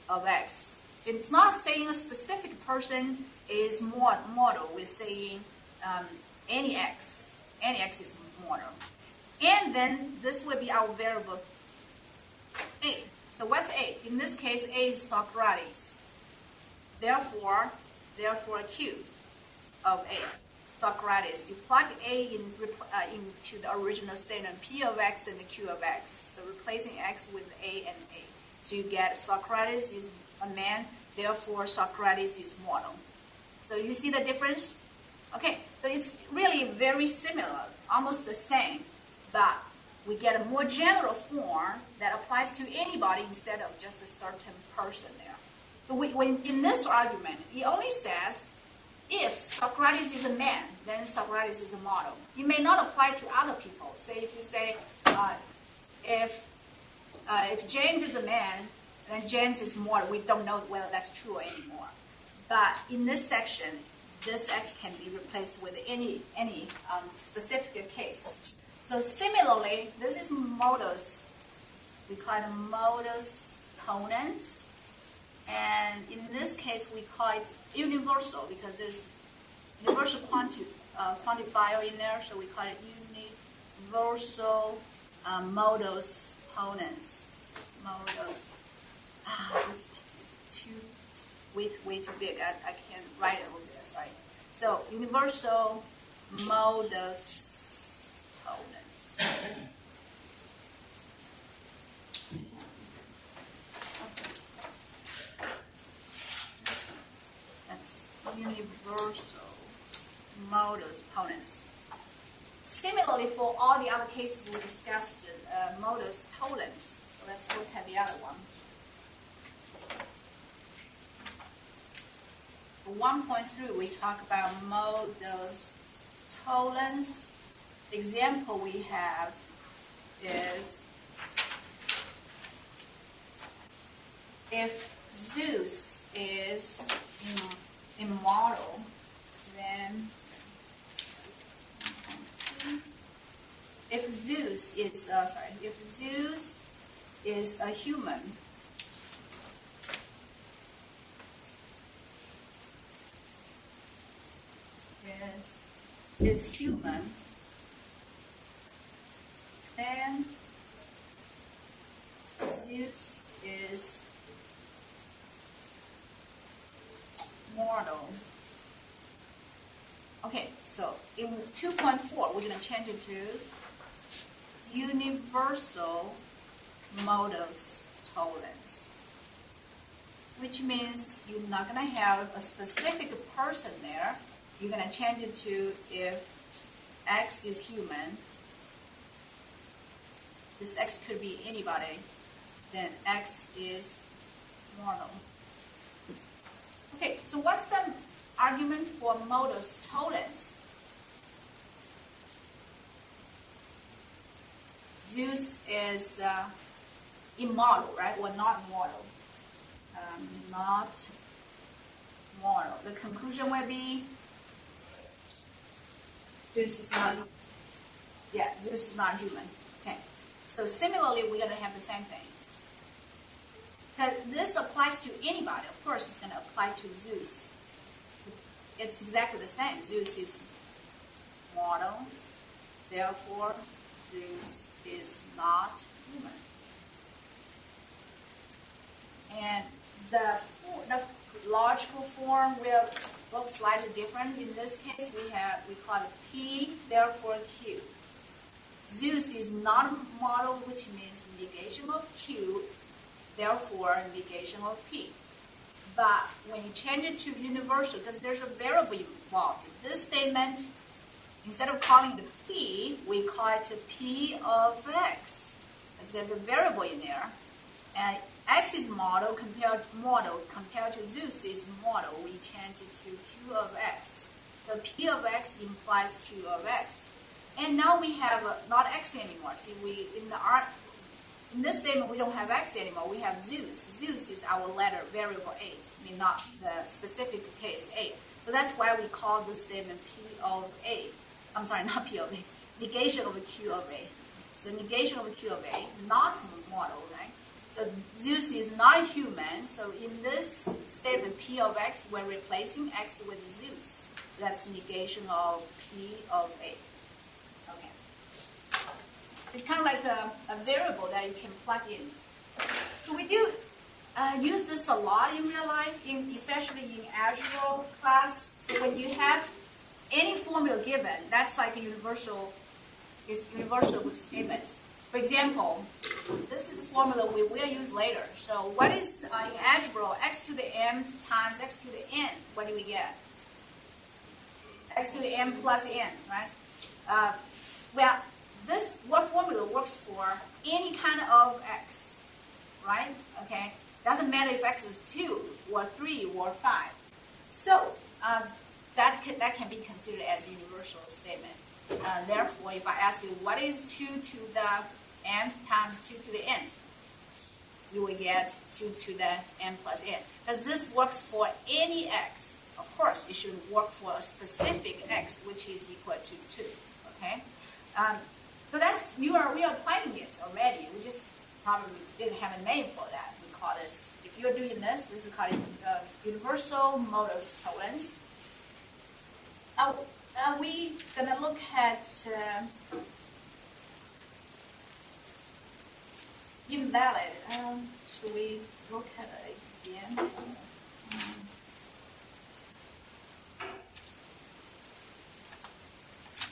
of x. It's not saying a specific person is model. We're saying any x. Any x is model. And then this will be our variable A. So what's A? In this case, A is Socrates. Therefore Q of A. Socrates. You plug A into the original statement, P of x and the Q of x. So replacing x with A and A. So you get Socrates is a man, therefore Socrates is model. So you see the difference? Okay, so it's really very similar, almost the same, but we get a more general form that applies to anybody instead of just a certain person there. So when in this argument, it only says if Socrates is a man, then Socrates is a model. It may not apply to other people. Say if you say if James is a man, then James is model. We don't know whether that's true anymore. But in this section, this x can be replaced with any specific case. So similarly, this is modus. We call it modus ponens. And in this case, we call it universal because there's universal quantifier in there. So we call it universal modus ponens. Modus. This is way too big. I can't write it over there. Sorry. So universal modus ponens. That's universal modus ponens. Similarly, for all the other cases we discussed, modus tollens. So let's look at the other one. For 1.3, we talk about modus tollens. The example we have is if Zeus is immortal, then if Zeus is a human, is human, then Zeus is mortal. Okay, so in 2.4, we're going to change it to universal modus tollens, which means you're not going to have a specific person there. You're going to change it to if x is human, this x could be anybody, then x is mortal. Okay, so what's the argument for modus tollens? Zeus is immortal, right? Or not mortal. Not mortal. The conclusion will be Zeus is not. Yeah, Zeus is not human. Okay. So similarly, we're going to have the same thing. Because this applies to anybody. Of course, it's going to apply to Zeus. It's exactly the same. Zeus is mortal. Therefore, Zeus is not human. And the logical form will look slightly different. In this case, we call it P, therefore Q. Zeus is not mortal, which means negation of Q, therefore negation of P. But when you change it to universal, because there's a variable involved in this statement, instead of calling it P, we call it P of x, because there's a variable in there. And X is model compared to Zeus is model, we change it to Q of X. So P of X implies Q of X. And now we have not X anymore. See, in this statement, we don't have X anymore. We have Zeus. Zeus is our letter variable A. I mean, not the specific case A. So that's why we call this statement P of A. I'm sorry, not P of A. Negation of Q of A. So negation of Q of A, not model, right? So Zeus is not human. So in this statement, P of X, we're replacing X with Zeus. That's negation of P of A. Okay. It's kind of like a variable that you can plug in. So we do use this a lot in real life, especially in algebra class. So when you have any formula given, that's like a universal statement. For example, this is a formula we will use later. So what is in algebra x to the m times x to the n? What do we get? X to the m plus n, right? Well, this formula works for any kind of x, right? Okay, doesn't matter if x is 2 or 3 or 5. So that can be considered as a universal statement. Therefore, if I ask you what is 2 to the nth times 2 to the nth, you will get 2 to the n plus n. Because this works for any x. Of course, it should work for a specific x, which is equal to 2. Okay? So that's we are applying it already. We just probably didn't have a name for that. We call this, if you're doing this is called universal modus tollens. We're gonna look at invalid. Should we look at it again?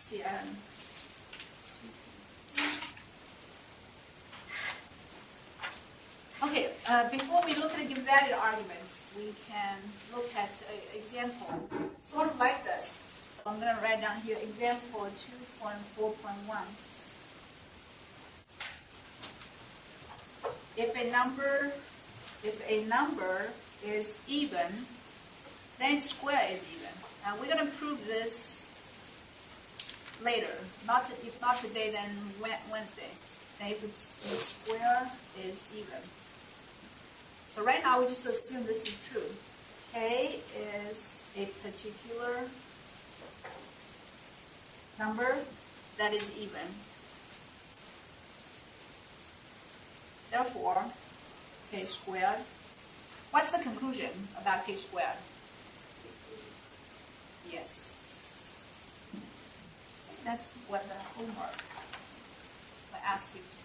See. Okay, before we look at invalid arguments, we can look at an example, sort of like this. So I'm going to write down here example 2.4.1. If a number is even, then its square is even. Now we're going to prove this later. If not today, then Wednesday. And if its square is even. So right now we just assume this is true. K is a particular number that is even. Therefore, K squared. What's the conclusion about K squared? Yes. That's what the homework will ask you to do.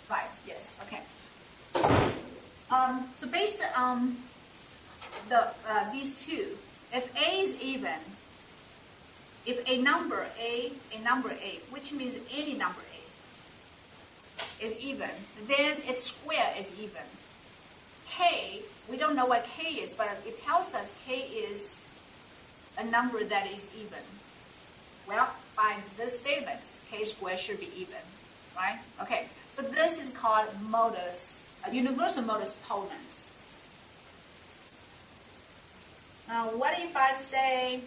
Right, yes, okay. So based on these two, if A is even, if a number A, which means any number A, is even, then its square is even. K, we don't know what K is, but it tells us K is a number that is even. Well, by this statement, K squared should be even, right? Okay, so this is called modus, a universal modus ponens. Now, what if I say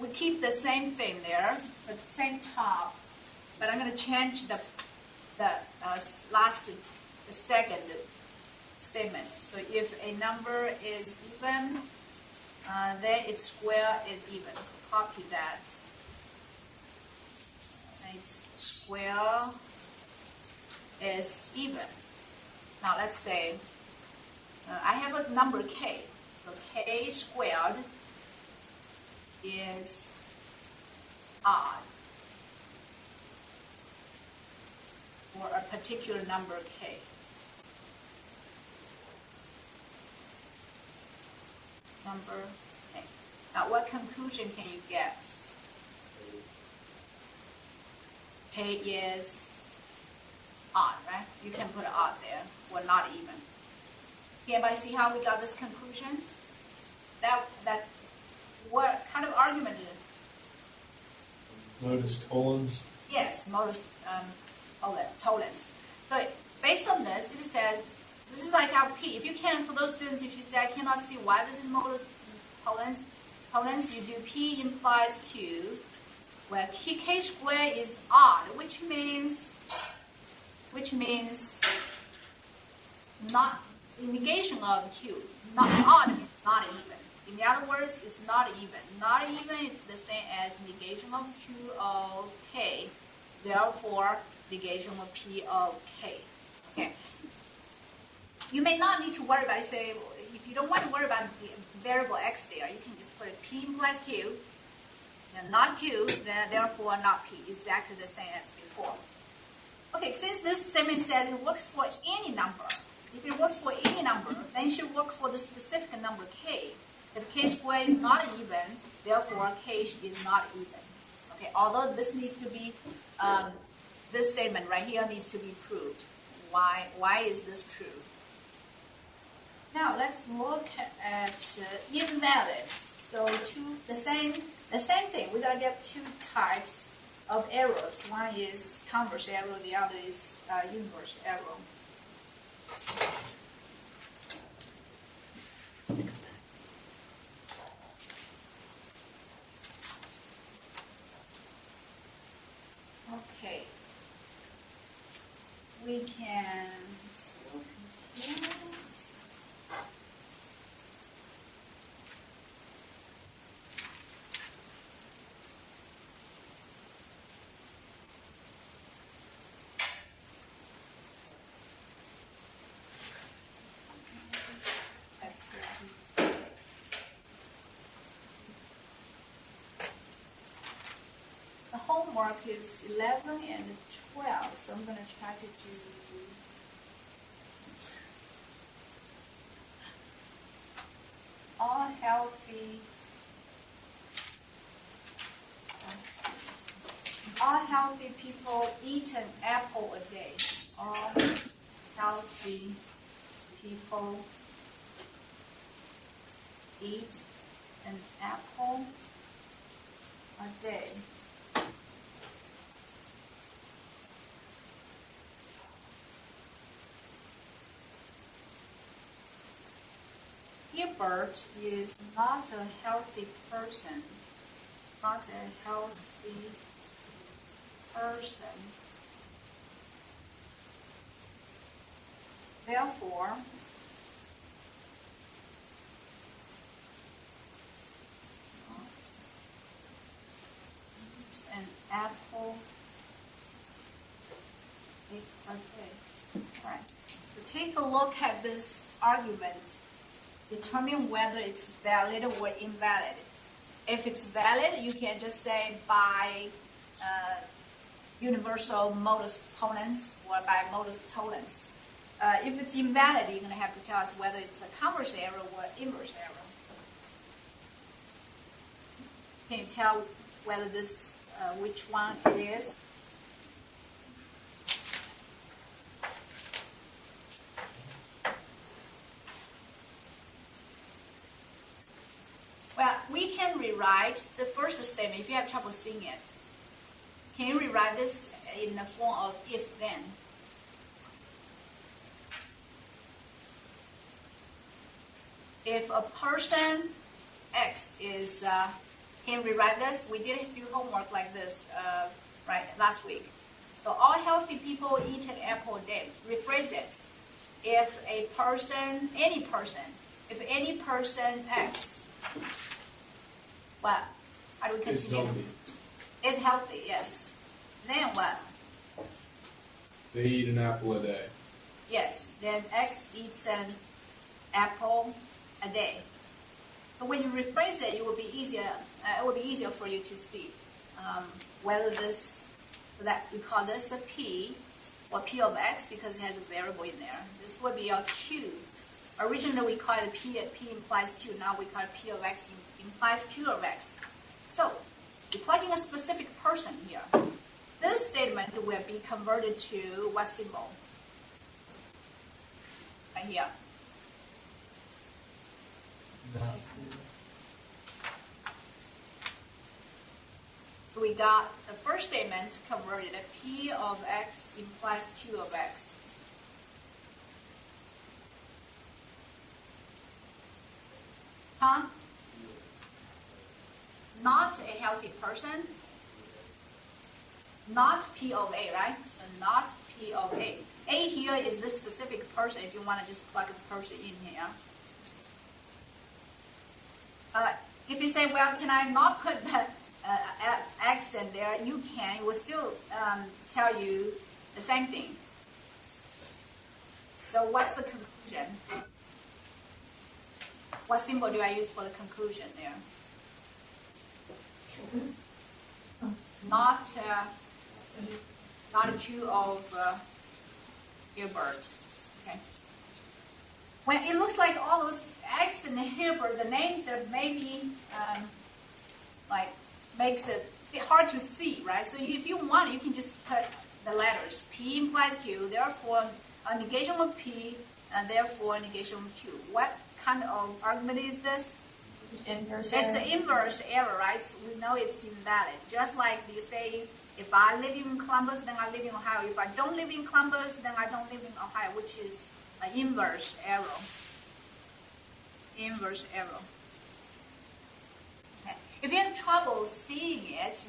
we keep the same thing there, the same top, but I'm going to change the second statement. So if a number is even, then its square is even. So copy that. Its square is even. Now let's say I have a number k. So k squared is odd, or a particular number k. Number k. Now what conclusion can you get? K is odd, right? You can put odd there, or not even. Anybody see how we got this conclusion? What kind of argument Modus tollens. Yes, modus tollens. But based on this, it says this is like our P. If you can, for those students, if you say I cannot see why this is modus tollens, you do P implies Q, where K squared is odd, which means not the negation of Q. Not odd means not even. In other words, it's not even. Not even, it's the same as negation of Q of K. Therefore, negation of P of K. Okay. You may not need to worry about, say, if you don't want to worry about the variable x there, you can just put a P implies Q, and not Q, then therefore not P. Exactly the same as before. Okay, since this statement says it works for any number, if it works for any number, then it should work for the specific number K. If K squared is not even, therefore K is not even. Okay, although this needs to be, this statement right here needs to be proved. Why is this true? Now let's look at invalid. So the same thing. We're gonna get two types of errors. One is converse error. The other is inverse error. Okay. We can still compare. The homework is 11 and 12, so I'm going to try to do all healthy people eat an apple a day. All healthy people eat an apple a day. Gilbert is not a healthy person. Not a healthy person. Therefore, eat an apple a day. All right. So take a look at this argument. Determine whether it's valid or invalid. If it's valid, you can just say by universal modus tollens or by modus tollens. If it's invalid, you're going to have to tell us whether it's a converse error or inverse error. Can you tell whether this, which one it is? Well, we can rewrite the first statement if you have trouble seeing it. Can you rewrite this in the form of if-then? If a person X is, can you rewrite this? We did do homework like this right last week. So all healthy people eat an apple a day. Rephrase it. If a person, any person X, what? How do we continue? It's healthy. It's healthy, yes. Then what? They eat an apple a day. Yes, then X eats an apple a day. So when you rephrase it, it will be easier. It will be easier for you to see whether this, that we call this a P or P of X because it has a variable in there. This would be a Q. Originally we called it P implies Q. Now we call it P of X implies Q of X. So we plug in a specific person here. This statement will be converted to what symbol? Right here. So we got the first statement converted. P of x implies Q of x. Huh? Not a healthy person. Not P of A, right? So not P of A. A here is this specific person if you want to just plug a person in here. If you say, well, can I not put the X in there? You can. It will still tell you the same thing. So what's the conclusion? What symbol do I use for the conclusion there? Not a Q of Hilbert. Okay. When it looks like all those X and Hilbert, the names that maybe makes it hard to see, right? So if you want, you can just put the letters. P implies Q, therefore a negation of P, and therefore a negation of Q. What kind of argument is this? Inverse It's error. an inverse error, right? So we know it's invalid. Just like you say, if I live in Columbus, then I live in Ohio. If I don't live in Columbus, then I don't live in Ohio, which is an inverse arrow. Inverse arrow. Okay. If you have trouble seeing it,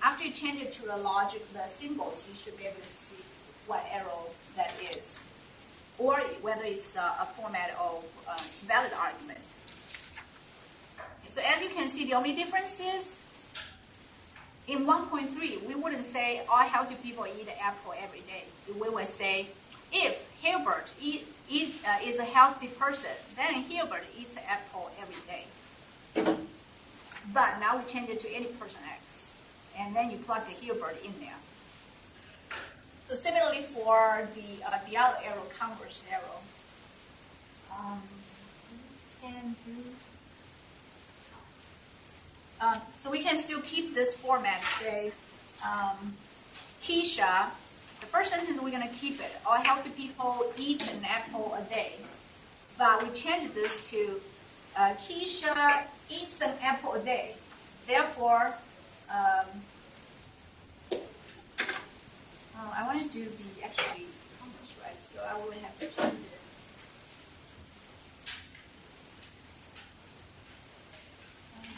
after you change it to the logic, the symbols, you should be able to see what arrow that is, or whether it's a format of valid argument. Okay, so as you can see, the only difference is in 1.3, we wouldn't say all healthy people eat apple every day. We would say if Hilbert is a healthy person, then Hilbert eats apple every day. But now we change it to any person X, and then you plug the Hilbert in there. So similarly for the other arrow, converse arrow, so we can still keep this format. Say, Keisha. The first sentence we're going to keep it. All healthy people eat an apple a day. But we change this to Keisha eats an apple a day. Therefore, I want to do the actually converse, right? So I will have to change it.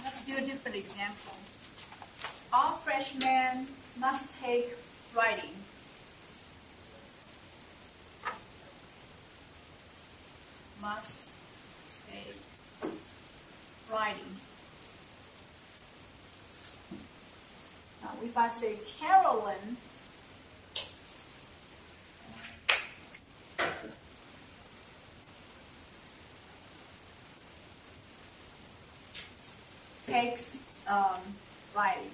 Let's do a different example. All freshmen must take writing. Must take writing. Now, if I say Carolyn takes writing.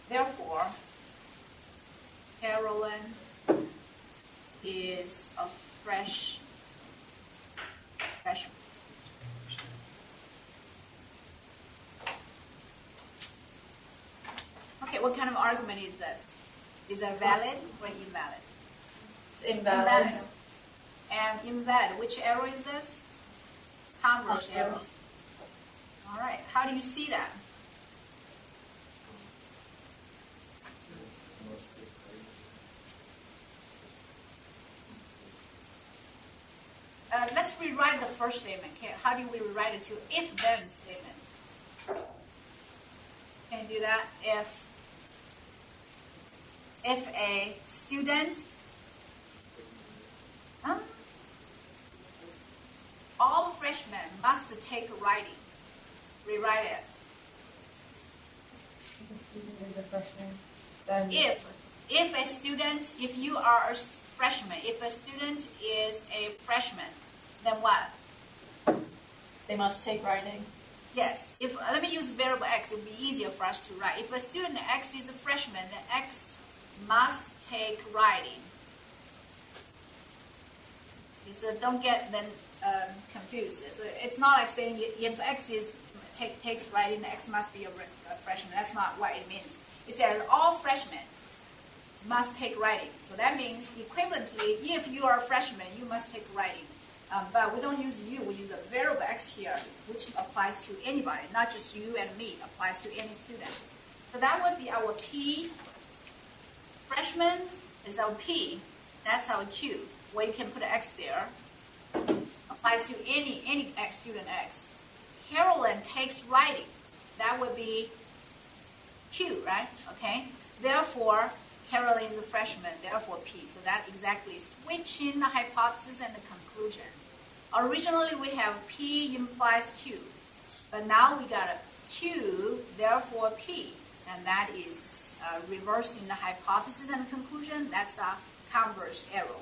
Therefore, Carolyn is a freshman. Okay, what kind of argument is this? Is it valid or invalid? Invalid. And invalid. Which arrow is this? Converse arrow. All right. How do you see that? Let's rewrite the first statement. Okay, how do we rewrite it to if-then statement? Can you do that? If a student, all freshmen must take writing. Rewrite it. If a student, if you are a freshman, if a student is a freshman, then what? They must take writing. Yes. Let me use variable x. It will be easier for us to write. If a student x is a freshman, then x must take writing. Okay, so don't get then confused. So it's not like saying if x takes writing, x must be a freshman. That's not what it means. It says all freshmen. must take writing. So that means equivalently, if you are a freshman, you must take writing. But we don't use you, we use a variable x here, which applies to anybody, not just you and me, applies to any student. So that would be our P. Freshman is our P, that's our Q, where you can put an X there. Applies to any X, student X. Carolyn takes writing, that would be Q, right? Okay. Therefore, Carolyn is a freshman, therefore P. So that exactly is switching the hypothesis and the conclusion. Originally, we have P implies Q. But now we got a Q, therefore P. And that is reversing the hypothesis and the conclusion. That's a converse arrow.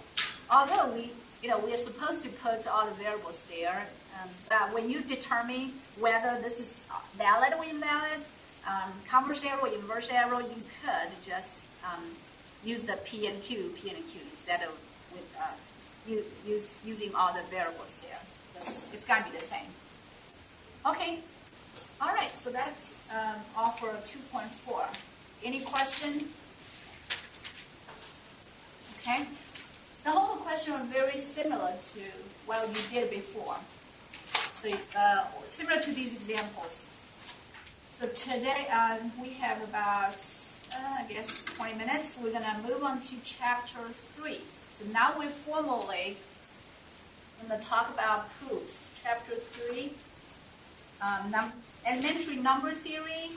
Although we are supposed to put all the variables there, but when you determine whether this is valid or invalid, converse arrow, inverse arrow, you could just use the P and Q instead of using all the variables there. It's going to be the same. Okay. All right. So that's all for 2.4. Any question? Okay. The whole question is very similar to what you did before. So similar to these examples. So today we have about, I guess, 20 minutes. We're going to move on to chapter 3. So now we're formally going to talk about proof. Chapter 3, elementary number theory.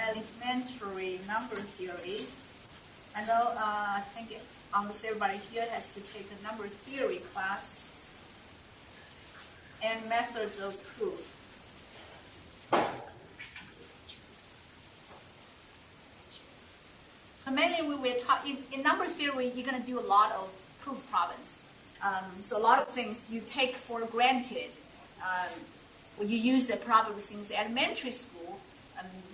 Elementary number theory. I know, I think almost everybody here has to take a number theory class. And methods of proof. So mainly we will talk, in number theory, you're going to do a lot of proof problems. So a lot of things you take for granted. When you use the problem since elementary school,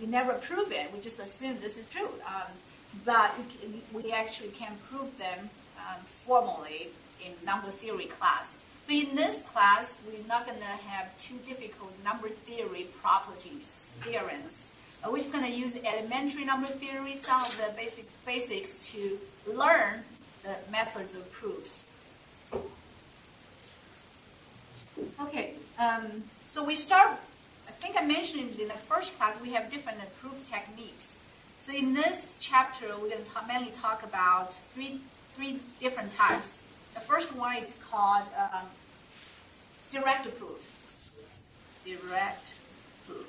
we never prove it. We just assume this is true. But we actually can prove them formally in number theory class. So in this class, we're not going to have too difficult number theory properties, theorems. We're just going to use elementary number theory, some of the basics to learn the methods of proofs. Okay, so we start, I think I mentioned in the first class, we have different proof techniques. So in this chapter, we're going to mainly talk about three different types. The first one is called direct proof. Direct proof.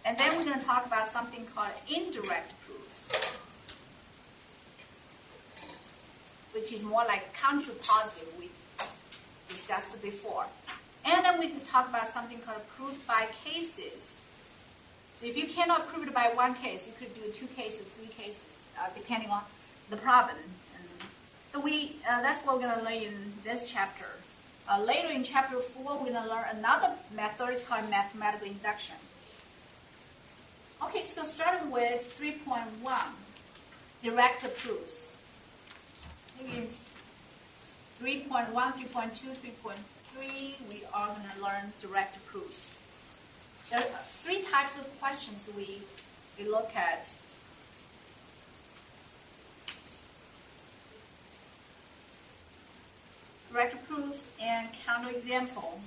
And then we're going to talk about something called indirect proof, which is more like counterpositive we discussed before. And then we can talk about something called proof by cases. So if you cannot prove it by one case, you could do 2 cases, 3 cases, depending on the problem. So that's what we're going to learn in this chapter. Later in chapter 4, we're going to learn another method. It's called mathematical induction. Okay, so starting with 3.1, direct proofs. In 3.1, 3.2, 3.3, we are going to learn direct proofs. There are 3 types of questions we look at. Direct proof and counterexample.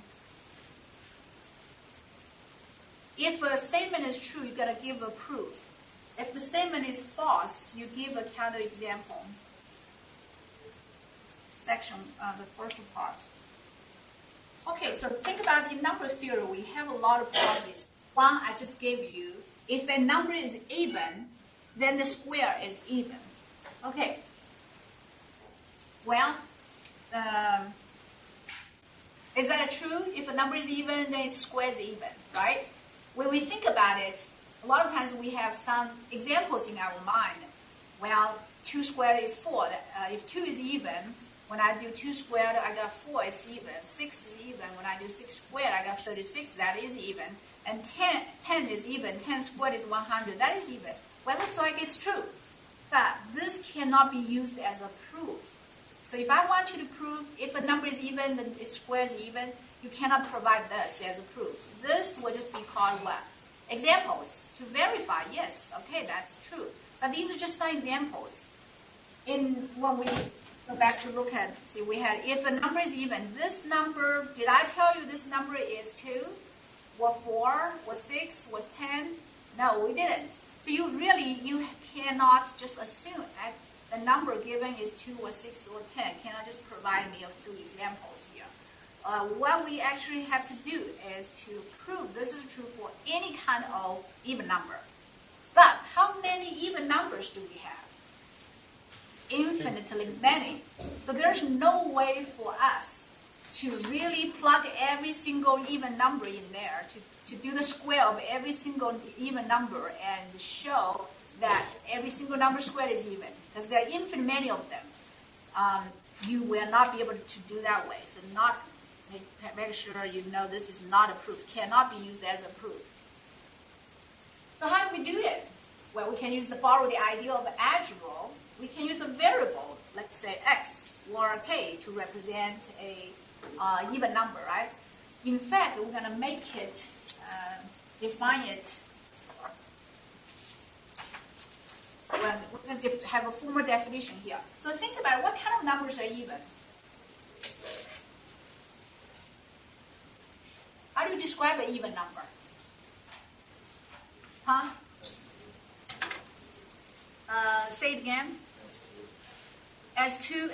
If a statement is true, you got to give a proof. If the statement is false, you give a counterexample. Section, the first part. Okay, so think about in number theory, we have a lot of properties. One I just gave you. If a number is even, then the square is even. Okay. Well, is that true? If a number is even, then its square is even, right? When we think about it, a lot of times we have some examples in our mind. Well, 2 squared is 4. If 2 is even, when I do 2 squared, I got 4, it's even. 6 is even. When I do 6 squared, I got 36, that is even. And 10 is even. 10 squared is 100, that is even. Well, it looks like it's true. But this cannot be used as a proof. So if I want you to prove if a number is even, then its square is even, you cannot provide this as a proof. This will just be called what? Examples to verify, yes, okay, that's true. But these are just some examples. When we go back to look at, see, we had, if a number is even, this number, did I tell you this number is 2, or 4, or 6, or 10? No, we didn't. So you cannot just assume that the number given is 2 or 6 or 10. Cannot just provide me a few examples here. What we actually have to do is to prove this is true for any kind of even number. But how many even numbers do we have? Infinitely many. So there's no way for us to really plug every single even number in there, to do the square of every single even number and show that every single number squared is even. Because there are infinite many of them. You will not be able to do that way. So make sure you know this is not a proof, cannot be used as a proof. So how do we do it? Well, we can borrow the idea of algebra. We can use a variable, let's say x or k, to represent a even number, right? In fact, we're going to make it, define it. Well, we're going to have a formal definition here. So think about it. What kind of numbers are even? How do you describe an even number? Huh? Say it again. Has two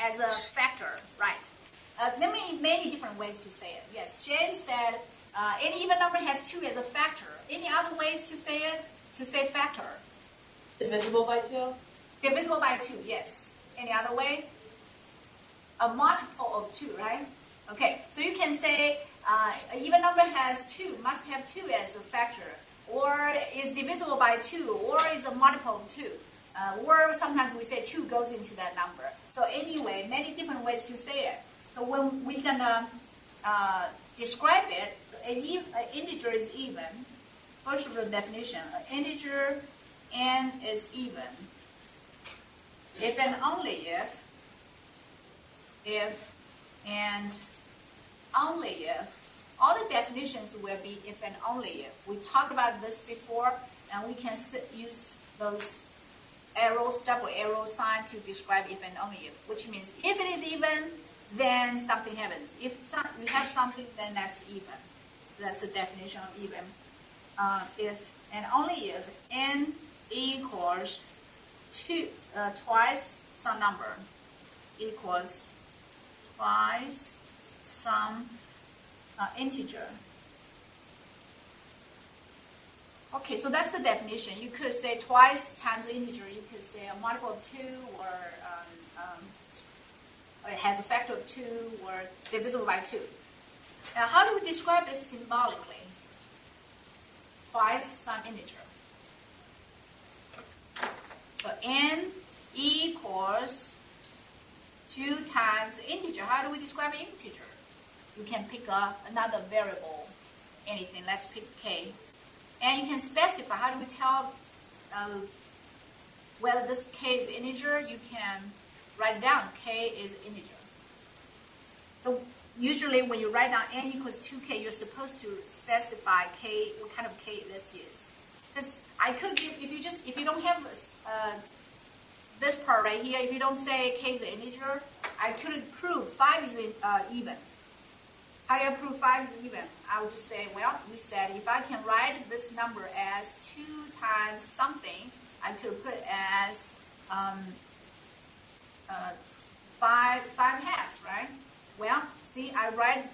as a factor, right? There may be many different ways to say it. Yes, James said any even number has 2 as a factor. Any other ways to say it? To say factor? Divisible by 2? Divisible by 2, yes. Any other way? A multiple of 2, right? Okay, so you can say an even number has 2, must have 2 as a factor, or is divisible by 2, or is a multiple of 2. Or sometimes we say 2 goes into that number. So anyway, many different ways to say it. So when we're going to describe it, so an integer is even. First of the definition, an integer n is even if and only if and only if. All the definitions will be if and only if. We talked about this before, and we can use those arrows, double arrow sign to describe if and only if, which means if it is even, then something happens. If you have something, then that's even. That's the definition of even. If and only if n equals twice some number equals twice some integer. Okay, so that's the definition. You could say twice times the integer. You could say a multiple of 2, or it has a factor of 2, or divisible by 2. Now, how do we describe this symbolically? Twice some integer. So n equals 2 times the integer. How do we describe an integer? You can pick another variable, anything. Let's pick k. And you can specify. How do we tell whether this k is integer? You can write it down. K is integer. So usually when you write down n equals 2k, you're supposed to specify k, what kind of k this is. Because I could give, if you don't have this part right here, if you don't say k is an integer, I could prove 5 is even. How do I prove 5 is even? I would just say, well, you said if I can write this number as 2 times something, I could put it as 5 halves, right? Well, see, I write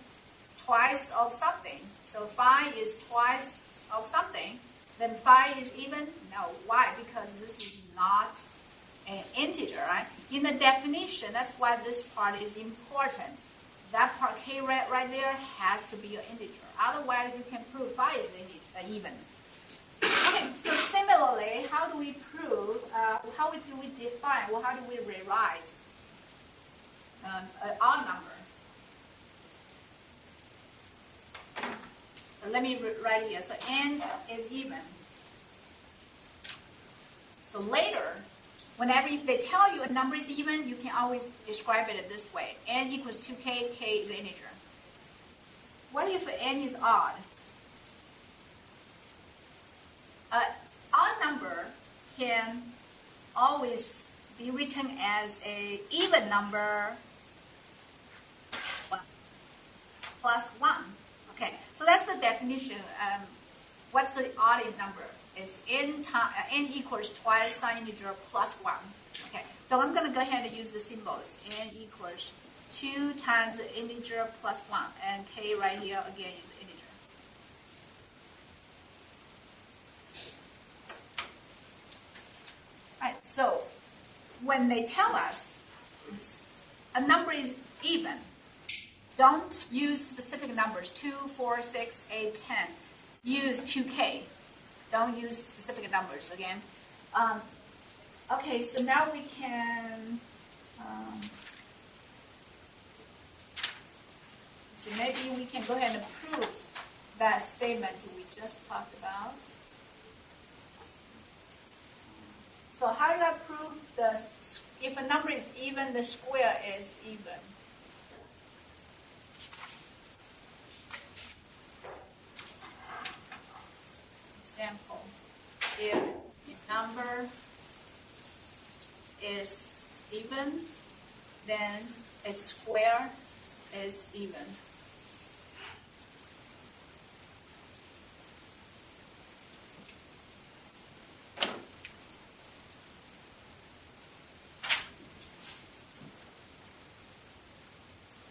twice of something. So 5 is twice of something. Then 5 is even? No. Why? Because this is not an integer, right? In the definition, that's why this part is important. That part, k right there, has to be an integer. Otherwise, you can prove 5 is even. Okay, so similarly, how do we prove, how do we define, or how do we rewrite an odd number? So let me write here. So n is even. So later, whenever if they tell you a number is even, you can always describe it this way. N equals 2k, k is an integer. What if n is odd? Odd number can always be written as a even number plus 1. Okay, so that's the definition. What's the odd number? It's n equals twice some integer plus 1. Okay, so I'm going to go ahead and use the symbols. N equals 2 times the integer plus 1, and k right here again is the integer. Right, so when they tell us a number is even, don't use specific numbers, 2, 4, 6, 8, 10. Use 2k. Don't use specific numbers again. Okay, so now we can, so maybe we can go ahead and prove that statement we just talked about. So how do I prove if a number is even, the square is even? Example, if a number is even, then its square is even.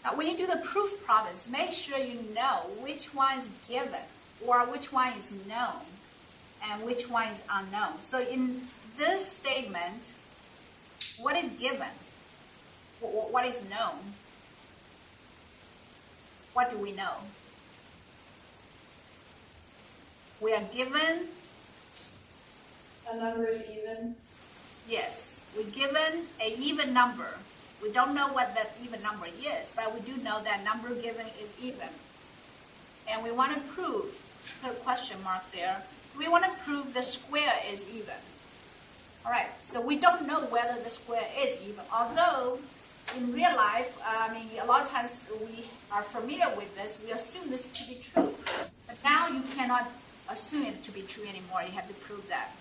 Now, when you do the proof problems, make sure you know which one is given or which one is known and which one is unknown. So in this statement, what is given? What is known? What do we know? We are given. A number is even. Yes, we're given an even number. We don't know what that even number is, but we do know that number given is even. And we want to prove, put a question mark there, we want to prove the square is even. All right, so we don't know whether the square is even, although in real life, a lot of times we are familiar with this, we assume this to be true. But now you cannot assume it to be true anymore, you have to prove that.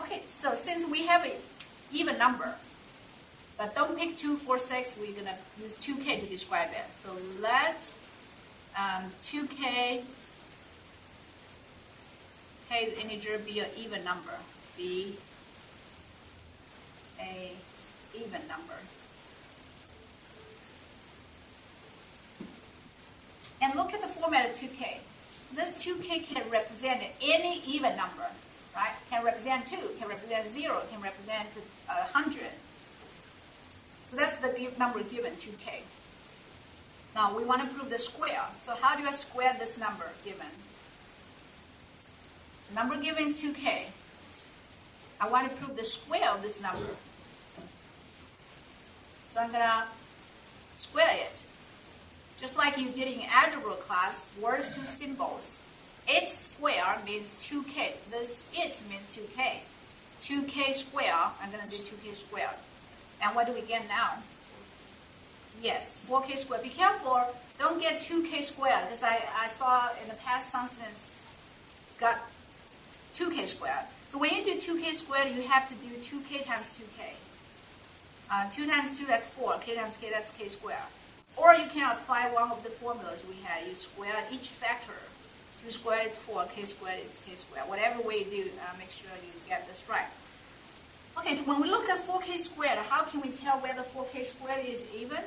Okay, so since we have an even number, but don't pick 2, 4, 6, we're going to use 2k to describe it. So let 2k, k's integer be an even number, be a even number. And look at the format of 2k. This 2k can represent any even number, right? Can represent 2, can represent 0, can represent 100. So that's the number given, 2k. Now we want to prove the square. So how do I square this number given? The number given is 2k. I want to prove the square of this number. So I'm going to square it. Just like you did in algebra class, words to symbols. Its square means 2k. This it means 2k. 2k square, I'm going to do 2k squared. And what do we get now? Yes, 4k squared. Be careful, don't get 2k squared, because I saw in the past some students got 2k squared. So when you do 2k squared, you have to do 2k times 2k. 2 times 2, that's 4. K times k, that's k squared. Or you can apply one of the formulas we had. You square each factor. 2 squared is 4, k squared is k squared. Whatever way you do, make sure you get this right. Okay, when we look at 4k squared, how can we tell whether 4k squared is even?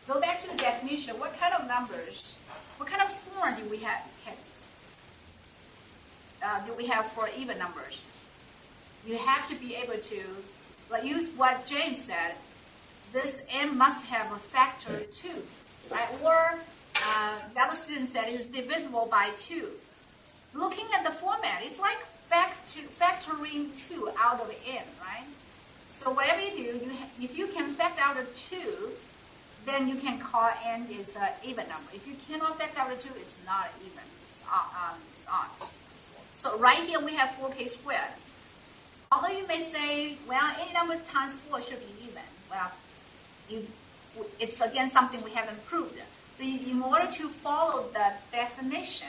Go back to the definition. What kind of numbers, what kind of form do we have? Do we have for even numbers? You have to be able to use what James said. This n must have a factor 2, right? Or the other student said it's divisible by 2. Looking at the format, it's like factoring 2 out of n, right? So whatever you do, if you can factor out a 2, then you can call n is an even number. If you cannot factor out a 2, it's not even. It's odd. So right here we have 4k squared. Although you may say, well, any number times 4 should be even. Well, it's again something we haven't proved. So in order to follow the definition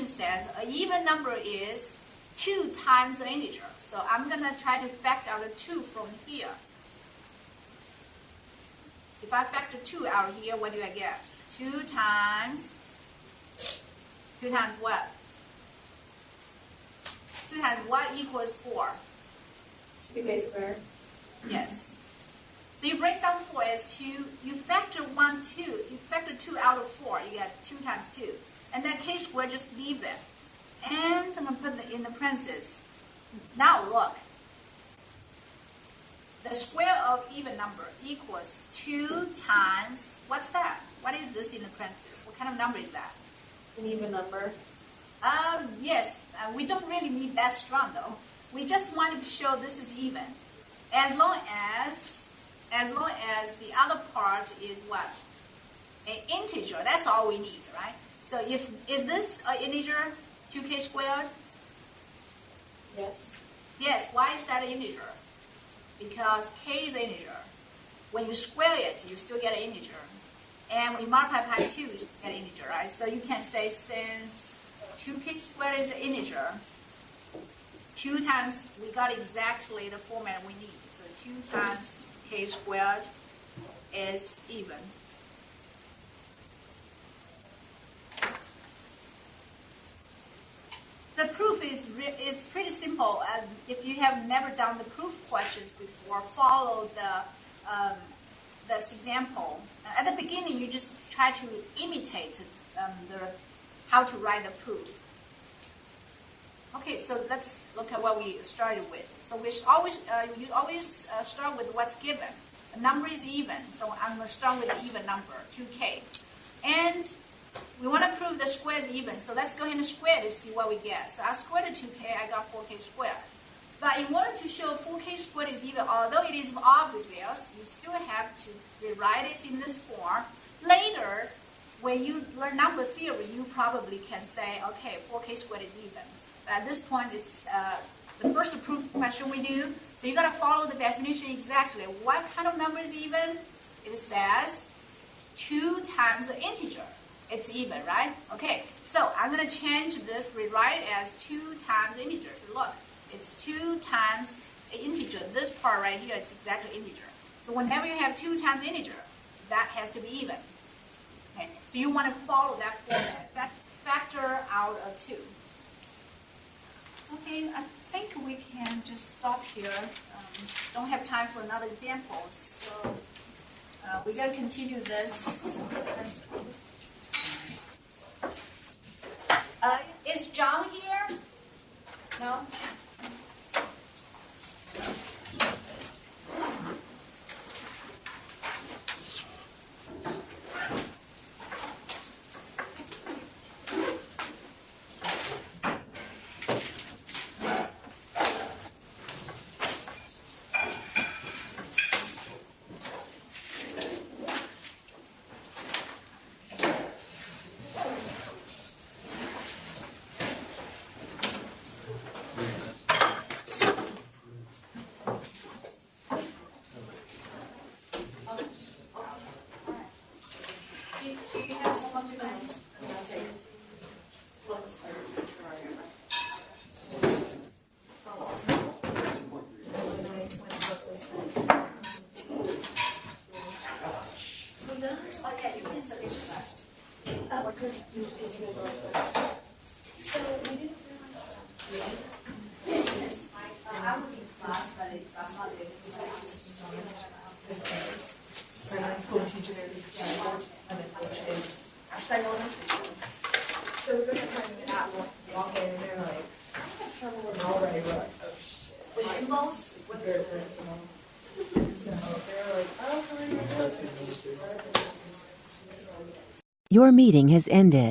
says an even number is 2 times the integer. So I'm going to try to factor out a 2 from here. If I factor 2 out here, what do I get? 2 times what? 2 times what equals 4? 2k squared. Yes. So you break down 4 as 2. You factor 1, 2. You factor 2 out of 4. You get 2 times 2. And that k squared, just leave it. And I'm going to put it in the parentheses. Now look. The square of even number equals 2 times, what's that? What is this in the parentheses? What kind of number is that? An even number. Yes, we don't really need that strong though. We just want to show this is even. As long as the other part is what? An integer. That's all we need, right? So is this an integer, 2k squared? Yes. Yes, why is that an integer? Because k is an integer. When you square it, you still get an integer. And when you multiply by 2, you still get an integer, right? So you can say since 2k squared is an integer, 2 times, we got exactly the format we need. So 2 times k squared is even. The proof is it's pretty simple. If you have never done the proof questions before, follow this example. At the beginning, you just try to imitate how to write the proof. Okay, so let's look at what we started with. So we you always start with what's given. The number is even, so I'm going to start with an even number, 2k. And we want to prove the square is even, so let's go ahead and square it to see what we get. So I squared the 2k, I got 4k squared. But in order to show 4k squared is even, although it is obvious, you still have to rewrite it in this form. Later, when you learn number theory, you probably can say, okay, 4k squared is even. But at this point, it's the first proof question we do. So you got to follow the definition exactly. What kind of number is even? It says 2 times the integer. It's even, right? Okay, so I'm going to change this, rewrite it as 2 times the integer. So look, it's 2 times the integer. This part right here, it's exactly integer. So whenever you have 2 times integer, that has to be even. Okay, so you want to follow that format. Factor out of 2. Okay, I think we can just stop here. Don't have time for another example, so we got to continue this. Is John here? No? Your meeting has ended.